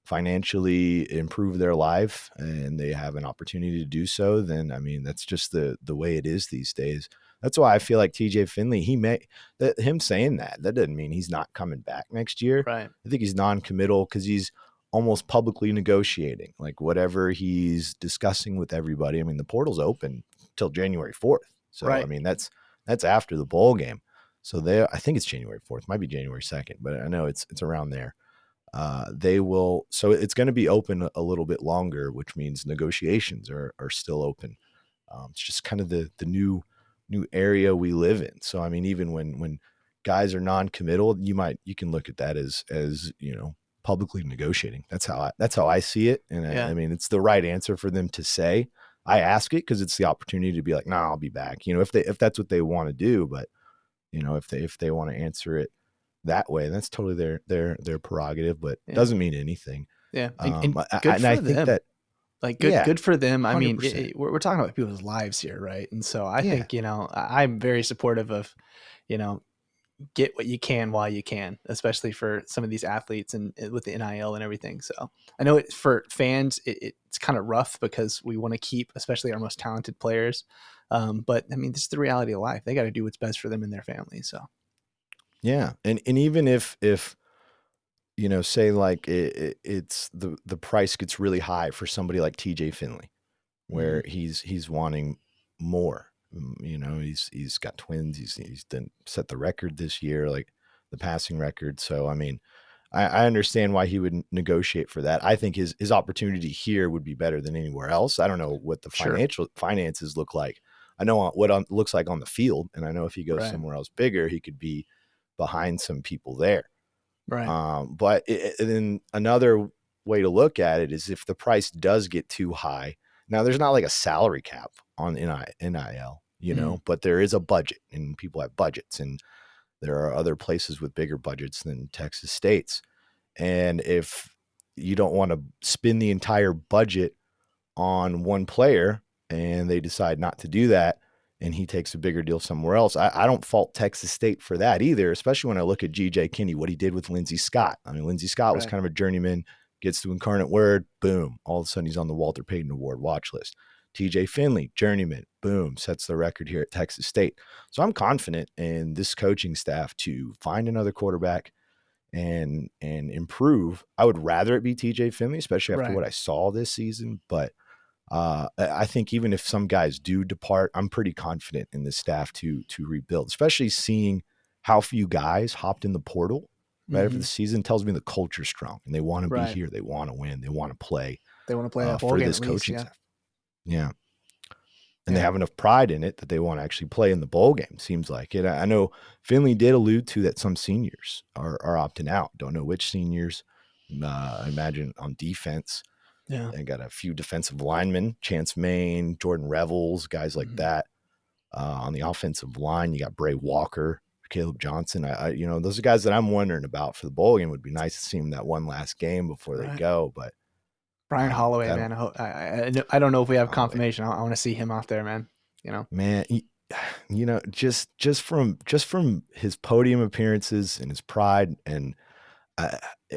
financially improve their life and they have an opportunity to do so, then I mean, that's just the way it is these days. That's why I feel like TJ Finley, him saying that doesn't mean he's not coming back next year. Right. I think he's non-committal because he's almost publicly negotiating, like whatever he's discussing with everybody. I mean, the portal's open till January 4th. So, I mean, that's after the bowl game. So I think it's January 4th, might be January 2nd, but I know it's around there. So it's going to be open a little bit longer, which means negotiations are still open. It's just kind of the new area we live in. So, I mean, even when guys are non-committal, you can look at that as publicly negotiating. That's how I see it. And I mean, it's the right answer for them to say. I ask it because it's the opportunity to be like, nah, I'll be back. If that's what they want to do, but if they want to answer it that way, that's totally their prerogative, but it doesn't mean anything. Yeah. And I think that like good for them. 100%. I mean, we're talking about people's lives here. Right. And so I think, I'm very supportive of, get what you can while you can, especially for some of these athletes and with the NIL and everything. So I know for fans, it's kind of rough because we want to keep, especially our most talented players. But I mean, this is the reality of life. They got to do what's best for them and their family. So Yeah. And even if, say like it's the price gets really high for somebody like TJ Finley, where he's wanting more. He's got twins. He's done set the record this year, like the passing record. So I mean, I understand why he would negotiate for that. I think his opportunity here would be better than anywhere else. I don't know what the finances look like. I know what it looks like on the field, and I know if he goes somewhere else bigger, he could be behind some people there. Right. But then another way to look at it is if the price does get too high. Now, there's not like a salary cap on NIL, but there is a budget, and people have budgets, and there are other places with bigger budgets than Texas State's. And if you don't want to spend the entire budget on one player and they decide not to do that, and he takes a bigger deal somewhere else, I don't fault Texas State for that either, especially when I look at G.J. Kinney, what he did with Lindsey Scott. I mean, Lindsey Scott was kind of a journeyman, gets to Incarnate Word, boom, all of a sudden he's on the Walter Payton Award watch list. TJ Finley, journeyman, boom, sets the record here at Texas State. So I'm confident in this coaching staff to find another quarterback and improve. I would rather it be TJ Finley, especially after what I saw this season, but I think even if some guys do depart, I'm pretty confident in the staff to rebuild, especially seeing how few guys hopped in the portal right after the season. Tells me the culture's strong and they want to be here. They want to win. They want to play. They want to play for this coaching staff. Yeah. And they have enough pride in it that they want to actually play in the bowl game. Seems like it. I know Finley did allude to that some seniors are opting out. Don't know which seniors. I imagine on defense. Yeah. They got a few defensive linemen, Chance Main, Jordan Revels, guys like that. On the offensive line, you got Bray Walker, Caleb Johnson. Those are guys that I'm wondering about for the bowl game. Would be nice to see them that one last game before they go. But Brian Holloway, man, I don't know if we have confirmation. I want to see him out there, man. Man, just from his podium appearances and his pride, and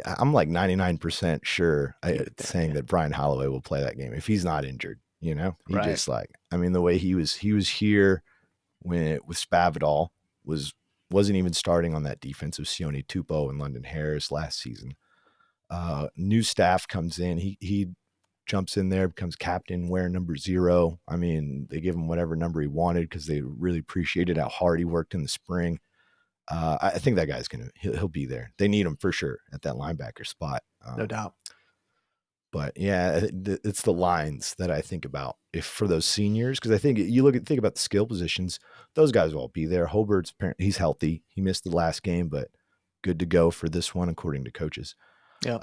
I'm like 99% sure saying that Brian Holloway will play that game if he's not injured. Just like, I mean, the way he was here with Spavital wasn't even starting on that defense of Sione Tupou and London Harris last season. New staff comes in, he jumps in there, becomes captain, wearing number 0. I mean, they give him whatever number he wanted because they really appreciated how hard he worked in the spring. I think that guy's he'll be there. They need him for sure at that linebacker spot. No doubt. But yeah, it's the lines that I think about for those seniors, because I think think about the skill positions. Those guys will all be there. Hobart's he's healthy. He missed the last game, but good to go for this one according to coaches. Yeah.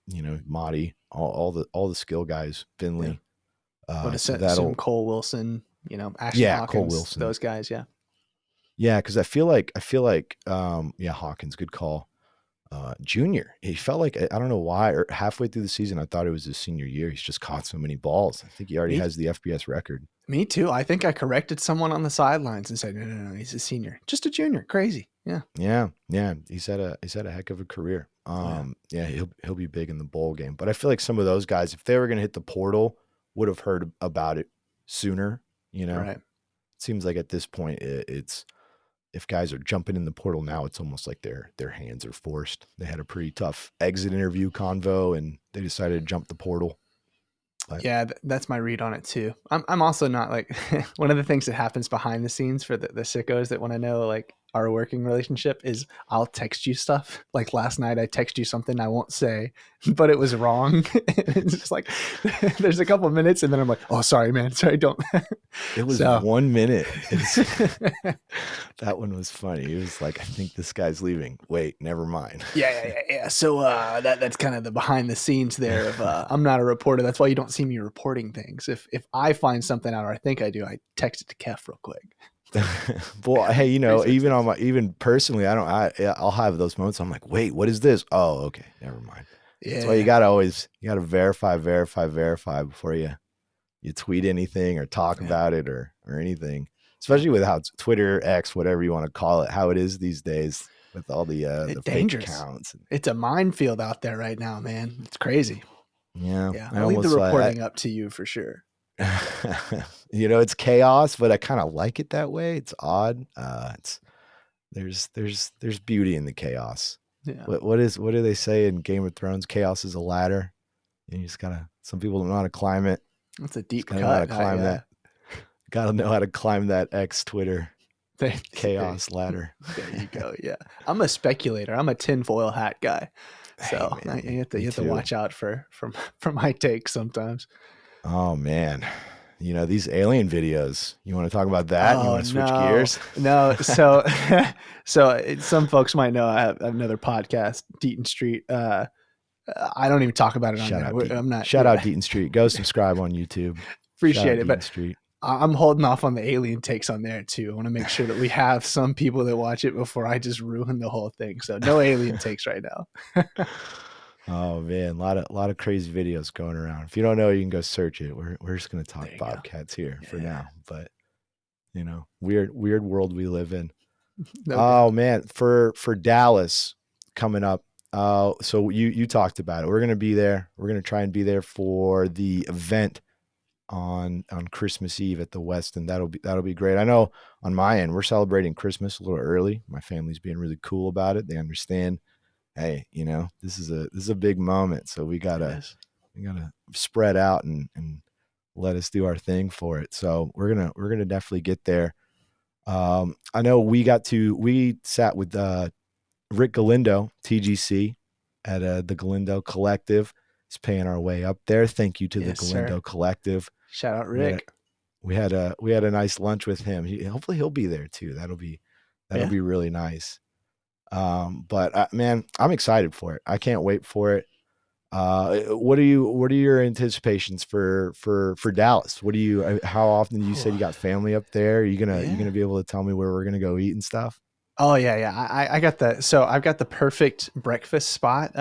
Motti, all the skill guys, Finley. Assume Cole Wilson. Ashton Hawkins, Cole Wilson, those guys. Yeah. Yeah, because I feel like Hawkins, good call. Junior, he felt like, I don't know why, or halfway through the season, I thought it was his senior year. He's just caught so many balls. I think he already has the FBS record. Me too. I think I corrected someone on the sidelines and said, no, he's a senior, just a junior. Crazy. Yeah. Yeah. He's had a heck of a career. He'll be big in the bowl game. But I feel like some of those guys, if they were going to hit the portal, would have heard about it sooner. Right. It seems like at this point, it's. If guys are jumping in the portal now, it's almost like their hands are forced. They had a pretty tough exit interview convo, and they decided to jump the portal. But yeah, that's my read on it too. I'm also not like one of the things that happens behind the scenes for the sickos that want to know like our working relationship is I'll text you stuff. Like last night I text you something I won't say, but it was wrong. It's just like there's a couple of minutes and then I'm like, oh, sorry, man. Sorry, don't. It was 1 minute. That one was funny. It was like, I think this guy's leaving. Wait, never mind. Yeah. So that's kind of the behind the scenes there of I'm not a reporter. That's why you don't see me reporting things. If I find something out or I think I do, I text it to Kef real quick. Well, hey, even personally, I'll have those moments. I'm like, wait, what is this? Oh, okay, never mind. Yeah. That's why you gotta verify before you tweet anything or talk about it or anything. Especially with how it's Twitter, X, whatever you want to call it, how it is these days with all the fake accounts. It's a minefield out there right now, man. It's crazy. Yeah. I'll leave the reporting up to you for sure. It's chaos, but I kind of like it that way. It's odd. It's there's beauty in the chaos. Yeah, What do they say in Game of Thrones? Chaos is a ladder. And you just gotta. Some people don't know how to climb it. that's a Just deep gotta know how to cut. climb Yeah, that. Gotta know how to climb that X Twitter there, chaos ladder. there you go. Yeah, I'm a speculator. I'm a tinfoil hat guy. Hey So man, you me have to too. watch out for my takes sometimes. Oh man, these alien videos. You want to talk about that? You Oh want to switch no, gears? no. So, some folks might know I have another podcast, Deaton Street. I don't even talk about it on Shout there. out Deaton. I'm not. Shout out Yeah, Deaton Street. Go subscribe on YouTube. Shout appreciate out it, Deaton but Street. I'm holding off on the alien takes on there too. I want to make sure that we have some people that watch it before I just ruin the whole thing. So no alien takes right now. Oh man, a lot of crazy videos going around. If you don't know, you can go search it. We're just gonna talk There you go. bobcats here for Yeah. now. But weird world we live in. No Oh doubt. man, for Dallas coming up. So you talked about it. We're gonna be there. We're gonna try and be there for the event on Christmas Eve at the Westin. That'll be great. I know on my end we're celebrating Christmas a little early. My family's being really cool about it. They understand. Hey, this is a big moment, so we It gotta is. we gotta spread out and let us do our thing for it. So we're gonna definitely get there. I know we sat with Rick Galindo, TGC, at the Galindo Collective. Is paying our way up there. Thank you to the Yes, sir. Galindo Collective. Shout out We had a, Rick. we had a nice lunch with him. Hopefully he'll be there too. That'll Yeah. be really nice. But man, I'm excited for it. I can't wait for it. What are your anticipations for Dallas? How often you said you got family up there? Are you Yeah. gonna be able to tell me where we're gonna go eat and stuff? Oh yeah, yeah. I got the so I've got the perfect breakfast spot.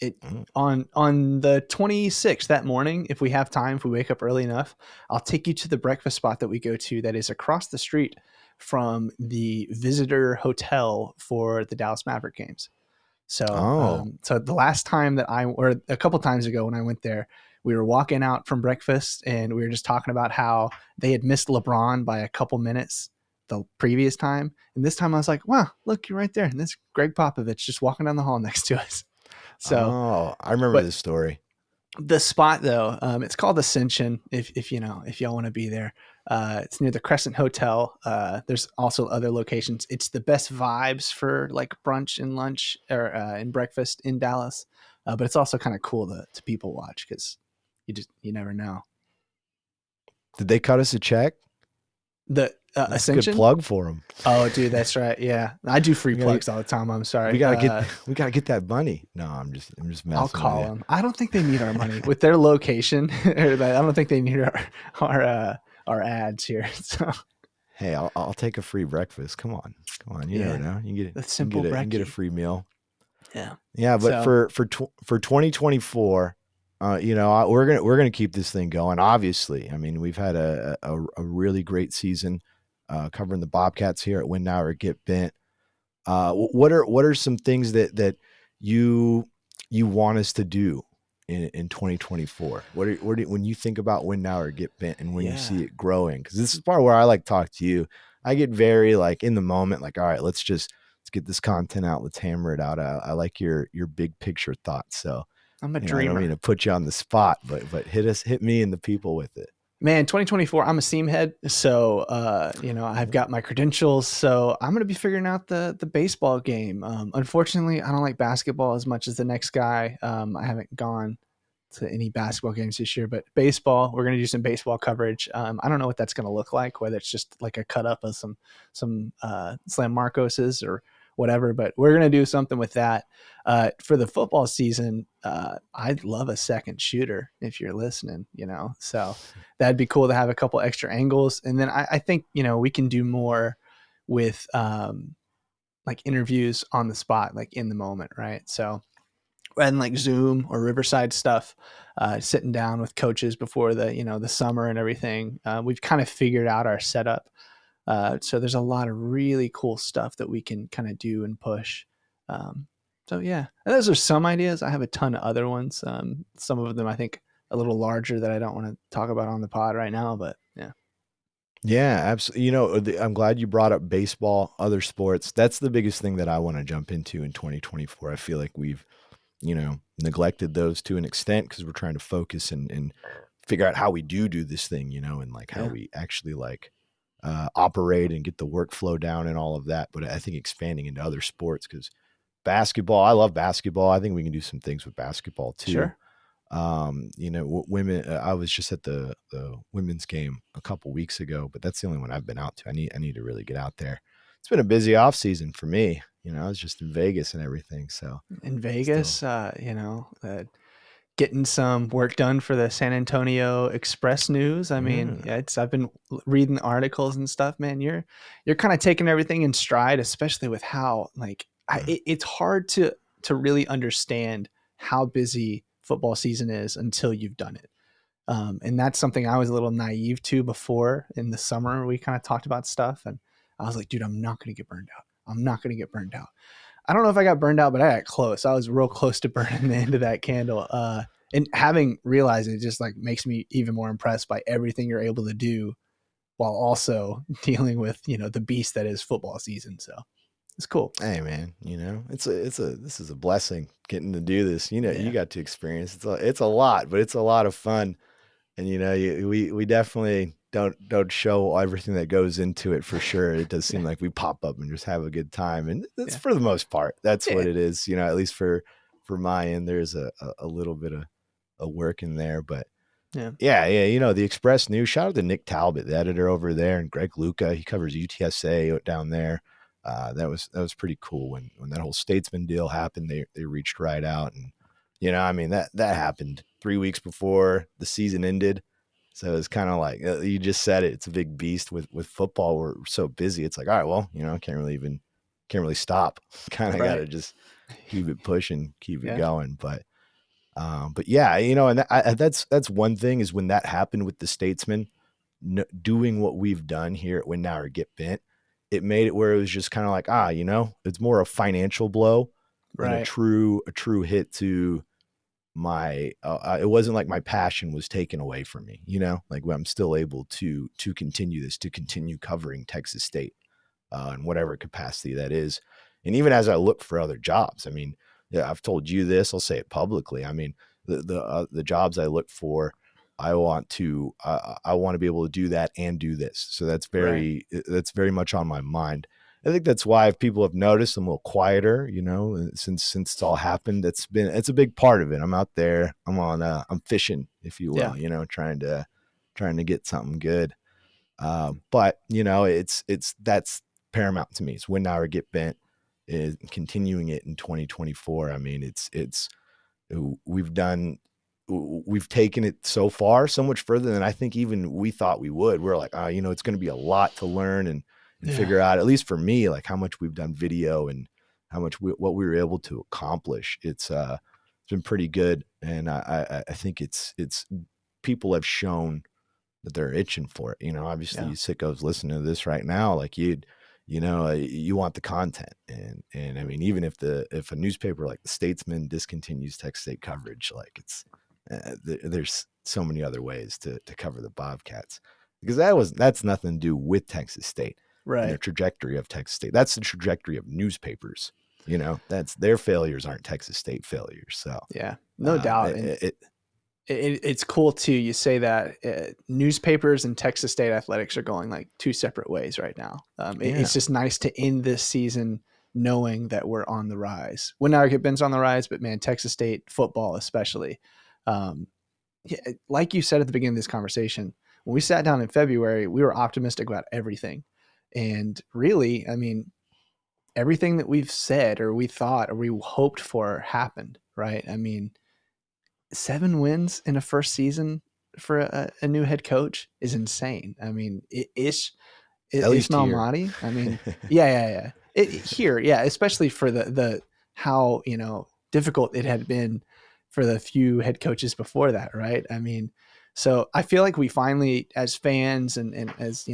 It Mm. on the 26th that morning, if we have time, if we wake up early enough, I'll take you to the breakfast spot that we go to that is across the street from the visitor hotel for the Dallas Maverick games. So, Oh, so the last time or a couple times ago when I went there, we were walking out from breakfast and we were just talking about how they had missed LeBron by a couple minutes the previous time. And this time I was like, wow, look, you're right there. And this Greg Popovich just walking down the hall next to us. So, I remember but this story. the spot though, it's called Ascension. If y'all want to be there, it's near the Crescent Hotel. There's also other locations. It's the best vibes for like brunch and lunch or and breakfast in Dallas. But it's also kind of cool to people watch because you never know. Did they cut us a check? The That's a Ascension. good plug for them. Oh, dude, that's right. Yeah, I do free We gotta- plugs all the time. I'm sorry. We gotta get that money. No, I'm just messing. I'll call them. I don't think they need our money with their location. I don't think they need our ads here. So Hey, I'll take a free breakfast. Come on. You Yeah. never know. You can get The simple you can get a brekkie. free meal. Yeah. Yeah, but So- for 2024, we're gonna keep this thing going. Obviously, I mean we've had a really great season covering the Bobcats here at Win Now or Get Bent. What are some things that you want us to do in 2024? When you think about Win Now or Get Bent and when you see it growing? Because this is part where I like to talk to you. I get very like in the moment, like, all right, let's get this content out. Let's hammer it out. I like your big picture thoughts. So I'm a I don't dreamer. mean to put you on the spot, but hit me and the people with it. Man, 2024, I'm a seam head. So, I've got my credentials. So I'm going to be figuring out the baseball game. Unfortunately, I don't like basketball as much as the next guy. I haven't gone to any basketball games this year, but baseball, we're going to do some baseball coverage. I don't know what that's going to look like, whether it's just like a cut up of some Slam Marcoses or whatever, but we're going to do something with that. For the football season, I'd love a second shooter if you're listening, so that'd be cool to have a couple extra angles. And then I think, we can do more with like interviews on the spot, like in the moment. Right. So, and like Zoom or Riverside stuff, sitting down with coaches before the summer and everything. We've kind of figured out our setup. So there's a lot of really cool stuff that we can kind of do and push. So yeah, and those are some ideas. I have a ton of other ones. Some of them I think a little larger that I don't want to talk about on the pod right now, but yeah. Yeah, absolutely. I'm glad you brought up baseball, other sports. That's the biggest thing that I want to jump into in 2024. I feel like we've, neglected those to an extent because we're trying to focus and figure out how we do this thing, and like how Yeah. we actually like operate and get the workflow down and all of that. But I think expanding into other sports because basketball, I love basketball. I think we can do some things with basketball too. Sure. Women. I was just at the women's game a couple weeks ago, but that's the only one I've been out to. I need to really get out there. It's been a busy off season for me. I was just in Vegas and everything. So In Vegas, getting some work done for the San Antonio Express News. I mean, yeah. I've been reading articles and stuff, man. You're kind of taking everything in stride, especially with how like it's hard to really understand how busy football season is until you've done it. And that's something I was a little naive to before. In the summer, we kind of talked about stuff, and I was like, dude, I'm not going to get burned out. I'm not going to get burned out. I don't know if I got burned out, but I got close. I was real close to burning the end of that candle. And having realized it just like makes me even more impressed by everything you're able to do while also dealing with, the beast that is football season. So it's cool. Hey man, this is a blessing getting to do this. You got to experience it's a lot, but it's a lot of fun. And we definitely don't show everything that goes into it for sure. It does seem like we pop up and just have a good time, and that's for the most part. That's what it is. At least for my end, there's a little bit of a work in there, but yeah. The Express News. Shout out to Nick Talbot, the editor over there, and Greg Luca. He covers UTSA down there. That was pretty cool when that whole Statesman deal happened. They reached right out, and that happened 3 weeks before the season ended. So it's kind of like you just said it. It's a big beast with football. We're so busy. It's like, all right, well, can't really stop. Kind of got to just keep it pushing, keep it going. But yeah, and that's one thing is when that happened with the Statesman, doing what we've done here at Win Now or Get Bent, it made it where it was just kind of like, it's more a financial blow than a true hit to my it wasn't like my passion was taken away from me, like I'm still able to continue covering Texas State in whatever capacity that is. And even as I look for other jobs, I mean, I've told you this, I'll say it publicly. I mean, the jobs I look for, I want to be able to do that and do this. So that's very much on my mind. I think that's why if people have noticed I'm a little quieter, since it's all happened. It's a big part of it. I'm out there. I'm fishing, if you will, trying to get something good. But that's paramount to me. It's Win Now or Get Bent is continuing it in 2024. I mean, we've taken it so far, so much further than I think even we thought we would. We're like, it's going to be a lot to learn and figure out, at least for me, like how much we've done video and how much what we were able to accomplish. It's been pretty good. And I think it's people have shown that they're itching for it. Obviously you sickos listening to this right now, like you want the content. And I mean, even if a newspaper like the Statesman discontinues Texas State coverage, like it's, there's so many other ways to cover the Bobcats, because that's nothing to do with Texas State. Right. And the trajectory of Texas State. That's the trajectory of newspapers. That's their failures aren't Texas State failures. So yeah, no doubt. It's cool too. You say that newspapers and Texas State athletics are going like two separate ways right now. It's just nice to end this season knowing that we're on the rise. Win Now or Get Bent's on the rise, but man, Texas State football especially. Like you said at the beginning of this conversation, when we sat down in February, we were optimistic about everything. And really, I mean, everything that we've said or we thought or we hoped for happened, right? I mean, 7 wins in a first season for a new head coach is insane. I mean, Ismail Mahdi. I mean, yeah. Especially for the how, difficult it had been for the few head coaches before that, right? I mean, so I feel like we finally, as fans and as,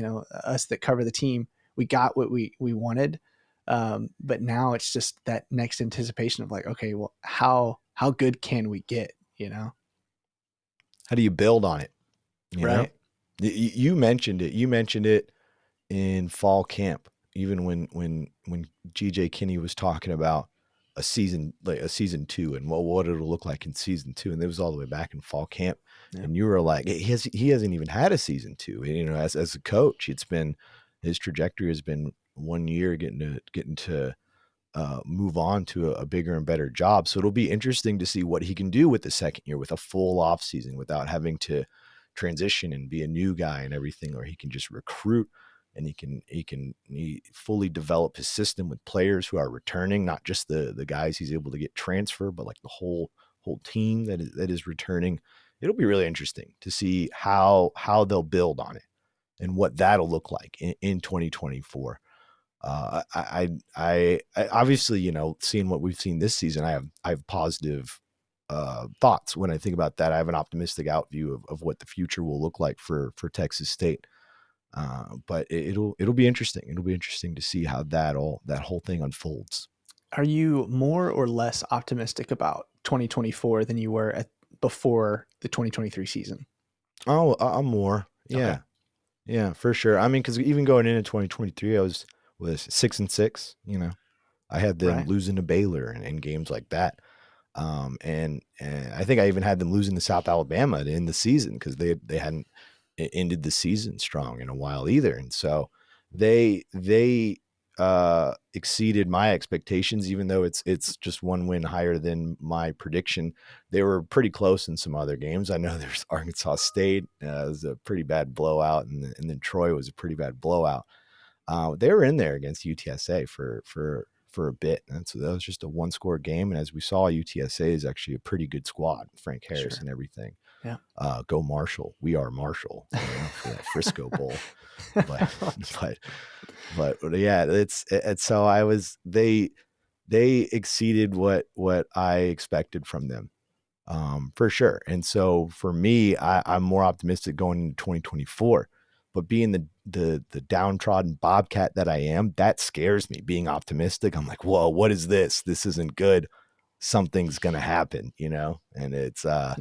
us that cover the team, we got what we wanted. But now it's just that next anticipation of like, okay, well, how good can we get, How do you build on it? You know? Right. You mentioned it. You mentioned it in fall camp, even when GJ Kinney was talking about a season, like a season 2 and what it'll look like in season 2. And it was all the way back in fall camp. Yeah. And you were like, he hasn't even had a season 2. You know, as a coach, his trajectory has been 1 year getting to move on to a bigger and better job. So it'll be interesting to see what he can do with the second year with a full off season without having to transition and be a new guy and everything, or he can just recruit and he fully develop his system with players who are returning, not just the guys he's able to get transfer, but like the whole team that is returning. It'll be really interesting to see how they'll build on it and what that'll look like in 2024. I obviously, you know, seeing what we've seen this season, I have positive thoughts when I think about that. I have an optimistic out view of what the future will look like for Texas State. But it'll be interesting. It'll be interesting to see how that whole thing unfolds. Are you more or less optimistic about 2024 than you were before the 2023 season? Oh, I'm more. Yeah. Okay. Yeah, for sure. I mean, because even going into 2023, I was 6-6. You know, I had them losing to Baylor and games like that. And I think I even had them losing to South Alabama to end the season because they hadn't ended the season strong in a while either. And so they exceeded my expectations, even though it's just one win higher than my prediction. They were pretty close in some other games. I know there's Arkansas State. It was a pretty bad blowout, and then Troy was a pretty bad blowout. They were in there against UTSA for a bit. And so that was just a 1-score game. And as we saw, UTSA is actually a pretty good squad, Frank Harris and everything. Yeah. Go Marshall. We are Marshall, you know, for that Frisco Bowl. But yeah, it's so they exceeded what I expected from them. For sure. And so for me, I'm more optimistic going into 2024. But being the downtrodden Bobcat that I am, that scares me. Being optimistic, I'm like, whoa, what is this? This isn't good. Something's gonna happen, you know. And it's I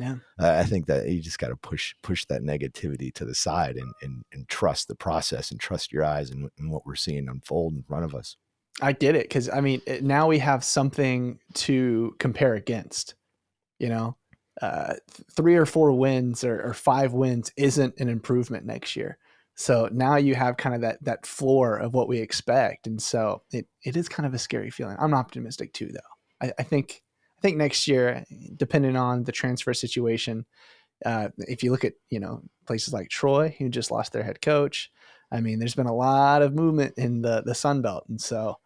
think that you just got to push that negativity to the side and trust the process and trust your eyes and what we're seeing unfold in front of us. I get it, because I mean, now we have something to compare against. You know, 3 or 4 wins or 5 wins isn't an improvement next year. So now you have kind of that floor of what we expect. And so it is kind of a scary feeling. I'm optimistic too, though. I think next year, depending on the transfer situation, if you look at, you know, places like Troy, who just lost their head coach, I mean, there's been a lot of movement in the Sun Belt. And so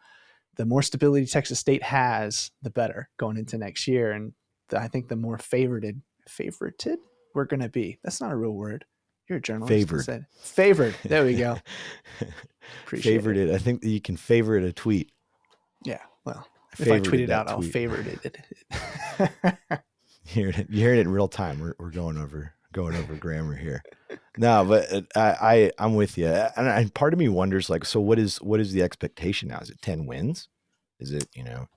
the more stability Texas State has, the better going into next year. And I think the more favorited we're going to be. That's not a real word. You're a journalist. Favored. There we go. Favorite it. I think that you can favorite a tweet. Yeah. Well, if I tweet it out, I'll favorite it. You heard it in real time. We're going over grammar here. No, but I'm with you. And part of me wonders, like, so what is the expectation now? Is it 10 wins? Is it,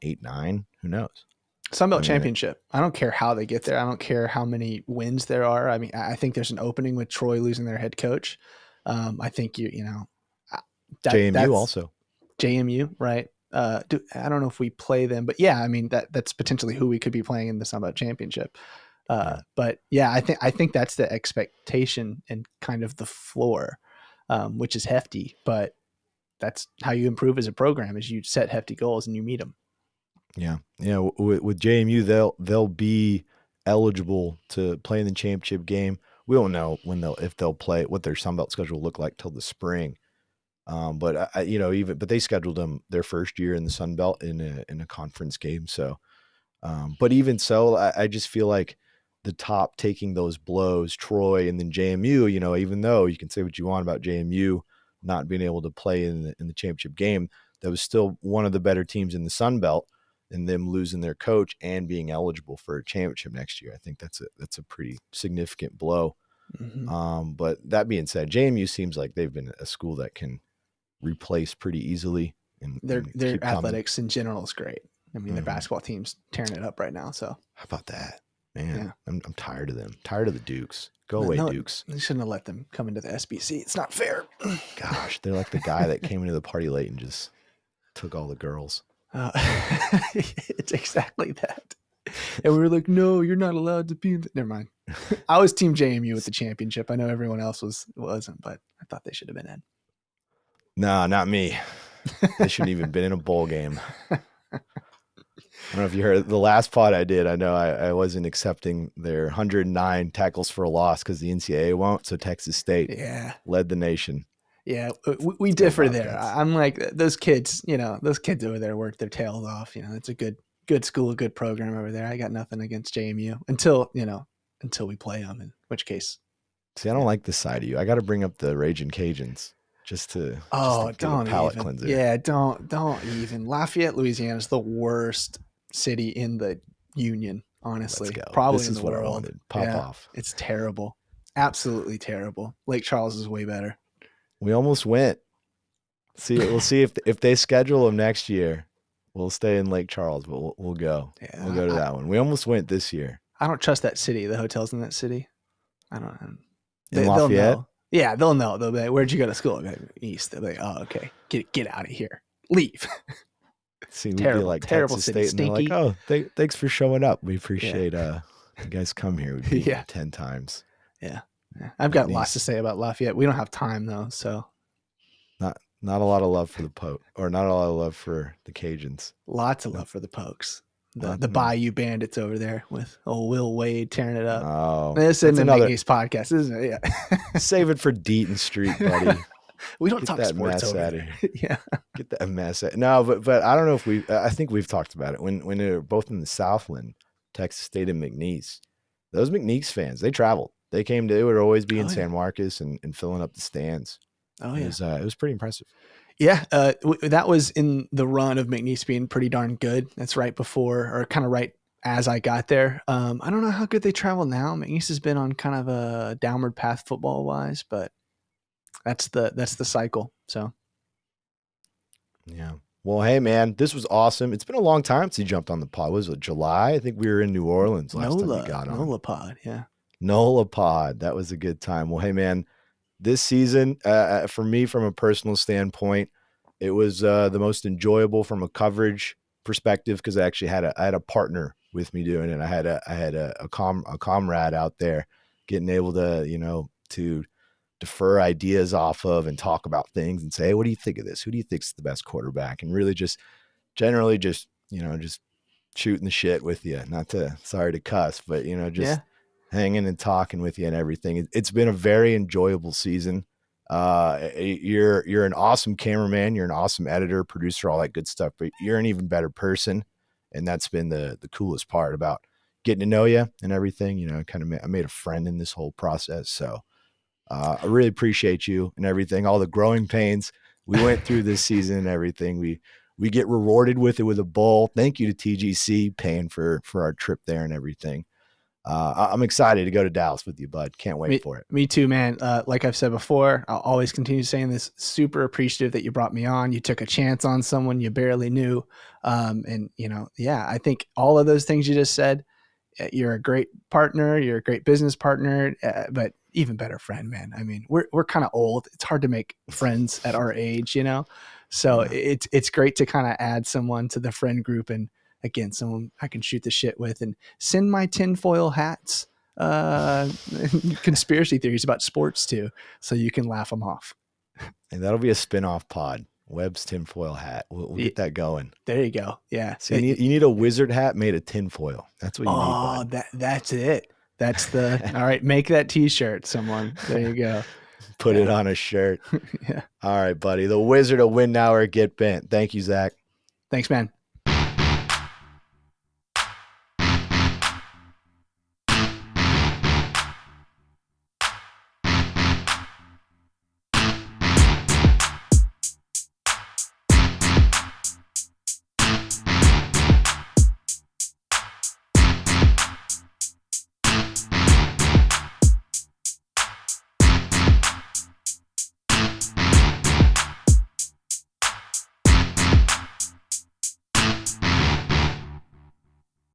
8, 9? Who knows? Sunbelt Championship. I don't care how they get there. I don't care how many wins there are. I mean, I think there's an opening with Troy losing their head coach. I think JMU also. JMU, right? I don't know if we play them, but yeah, I mean that's potentially who we could be playing in the Sunbelt Championship. But yeah, I think that's the expectation and kind of the floor, which is hefty. But that's how you improve as a program: is you set hefty goals and you meet them. Yeah. With JMU, they'll be eligible to play in the championship game. We don't know if they'll play, what their Sunbelt schedule will look like till the spring. But but they scheduled them their first year in the Sunbelt in a conference game. So, but even so, I just feel like the top taking those blows, Troy and then JMU. Even though you can say what you want about JMU not being able to play in the championship game, that was still one of the better teams in the Sunbelt. And them losing their coach and being eligible for a championship next year, I think that's a pretty significant blow. Mm-hmm. But that being said, JMU seems like they've been a school that can replace pretty easily. And their athletics in general is great. I mean, their basketball team's tearing it up right now. So how about that? Man, Yeah. I'm tired of them. Tired of the Dukes. Go away, No, Dukes. you shouldn't have let them come into the SBC. It's not fair. Gosh, they're like the guy that came into the party late and just took all the girls. Uh, it's exactly that. And we were like, no, you're not allowed to be in never mind. I was team JMU with the championship. I know everyone else wasn't, but I thought they should have been in. Nah, not me. They shouldn't even been in a bowl game. I don't know if you heard the last pod I did. I know I wasn't accepting their 109 tackles for a loss because the NCAA won't. So Texas State led the nation. Yeah, we differ there. offense. I'm like those kids, those kids over there work their tails off. It's a good school, a good program over there. I got nothing against JMU until we play them, in which case. See, I don't like this side of you. I got to bring up the Raging Cajuns just to get don't a palate even. cleanser. Yeah, don't even. Lafayette, Louisiana is the worst city in the Union, honestly. Let's go. Probably this in is the what world. I wanted. Pop off. It's terrible. Absolutely terrible. Lake Charles is way better. We almost went. We'll see if they schedule them next year. We'll stay in Lake Charles, but we'll go. Yeah, We'll go to that one. We almost went this year. I don't trust that city. The hotels in that city. I don't. In Lafayette? They'll know. Yeah, they'll know. They'll be like, "Where'd you go to school?" Like, East. They'll be like, "Oh, okay. Get out of here. Leave." See, we'd Terrible, be like terrible Texas city. State, and they're like, "Oh, thanks for showing up. We appreciate you guys come here. We've been here 10 times." Yeah. I've got lots to say about Lafayette. We don't have time though, so not a lot of love for the not a lot of love for the Cajuns. Lots of love for the Pokes. The Bayou Bandits over there with old Will Wade tearing it up. Oh, this isn't another McNeese podcast, isn't it? Yeah. Save it for Deaton Street, buddy. We don't talk that sports mess over out there. of here. Yeah. Get that mess out. No, but I don't know if I think we've talked about it when they were both in the Southland, Texas State and McNeese. Those McNeese fans, they traveled. They would always be in San Marcos and filling up the stands. Oh yeah. It was pretty impressive. Yeah, that was in the run of McNeese being pretty darn good. That's right before, or kind of right as I got there. I don't know how good they travel now. McNeese has been on kind of a downward path football wise, but that's the cycle. So, yeah. Well, hey man, this was awesome. It's been a long time since you jumped on the pod. Was it July? I think we were in New Orleans last time we got on. NOLA pod, yeah. NOLA pod. That was a good time. Well, hey man. This season, for me, from a personal standpoint, it was the most enjoyable from a coverage perspective because I actually had a partner with me doing it. I had a comrade out there, getting able to to defer ideas off of and talk about things and say, hey, what do you think of this? Who do you think's the best quarterback? And really just generally just shooting the shit with you. Sorry to cuss, but hanging and talking with you and everything. It's been a very enjoyable season. You're an awesome cameraman. You're an awesome editor, producer, all that good stuff, but you're an even better person. And that's been the coolest part about getting to know you and everything. I made a friend in this whole process. So I really appreciate you and everything, all the growing pains we went through this season and everything. We get rewarded with it with a bowl. Thank you to TGC paying for our trip there and everything. I'm excited to go to Dallas with you, bud. Can't wait for it. Me too, man. Like I've said before, I'll always continue saying this. Super appreciative that you brought me on. You took a chance on someone you barely knew. I think all of those things you just said, you're a great partner. You're a great business partner, but even better friend, man. I mean, we're kind of old. It's hard to make friends at our age, So it's great to kind of add someone to the friend group and, again, someone I can shoot the shit with and send my tinfoil hats, conspiracy theories about sports too, so you can laugh them off. And that'll be a spin-off pod. Webb's tinfoil hat. We'll get that going. There you go. Yeah. So you need a wizard hat made of tinfoil. That's what you need. Oh, that's it. That's all right. Make that t-shirt, someone. There you go. Put it on a shirt. Yeah. All right, buddy. The Wizard of Win Now or Get Bent. Thank you, Zach. Thanks, man.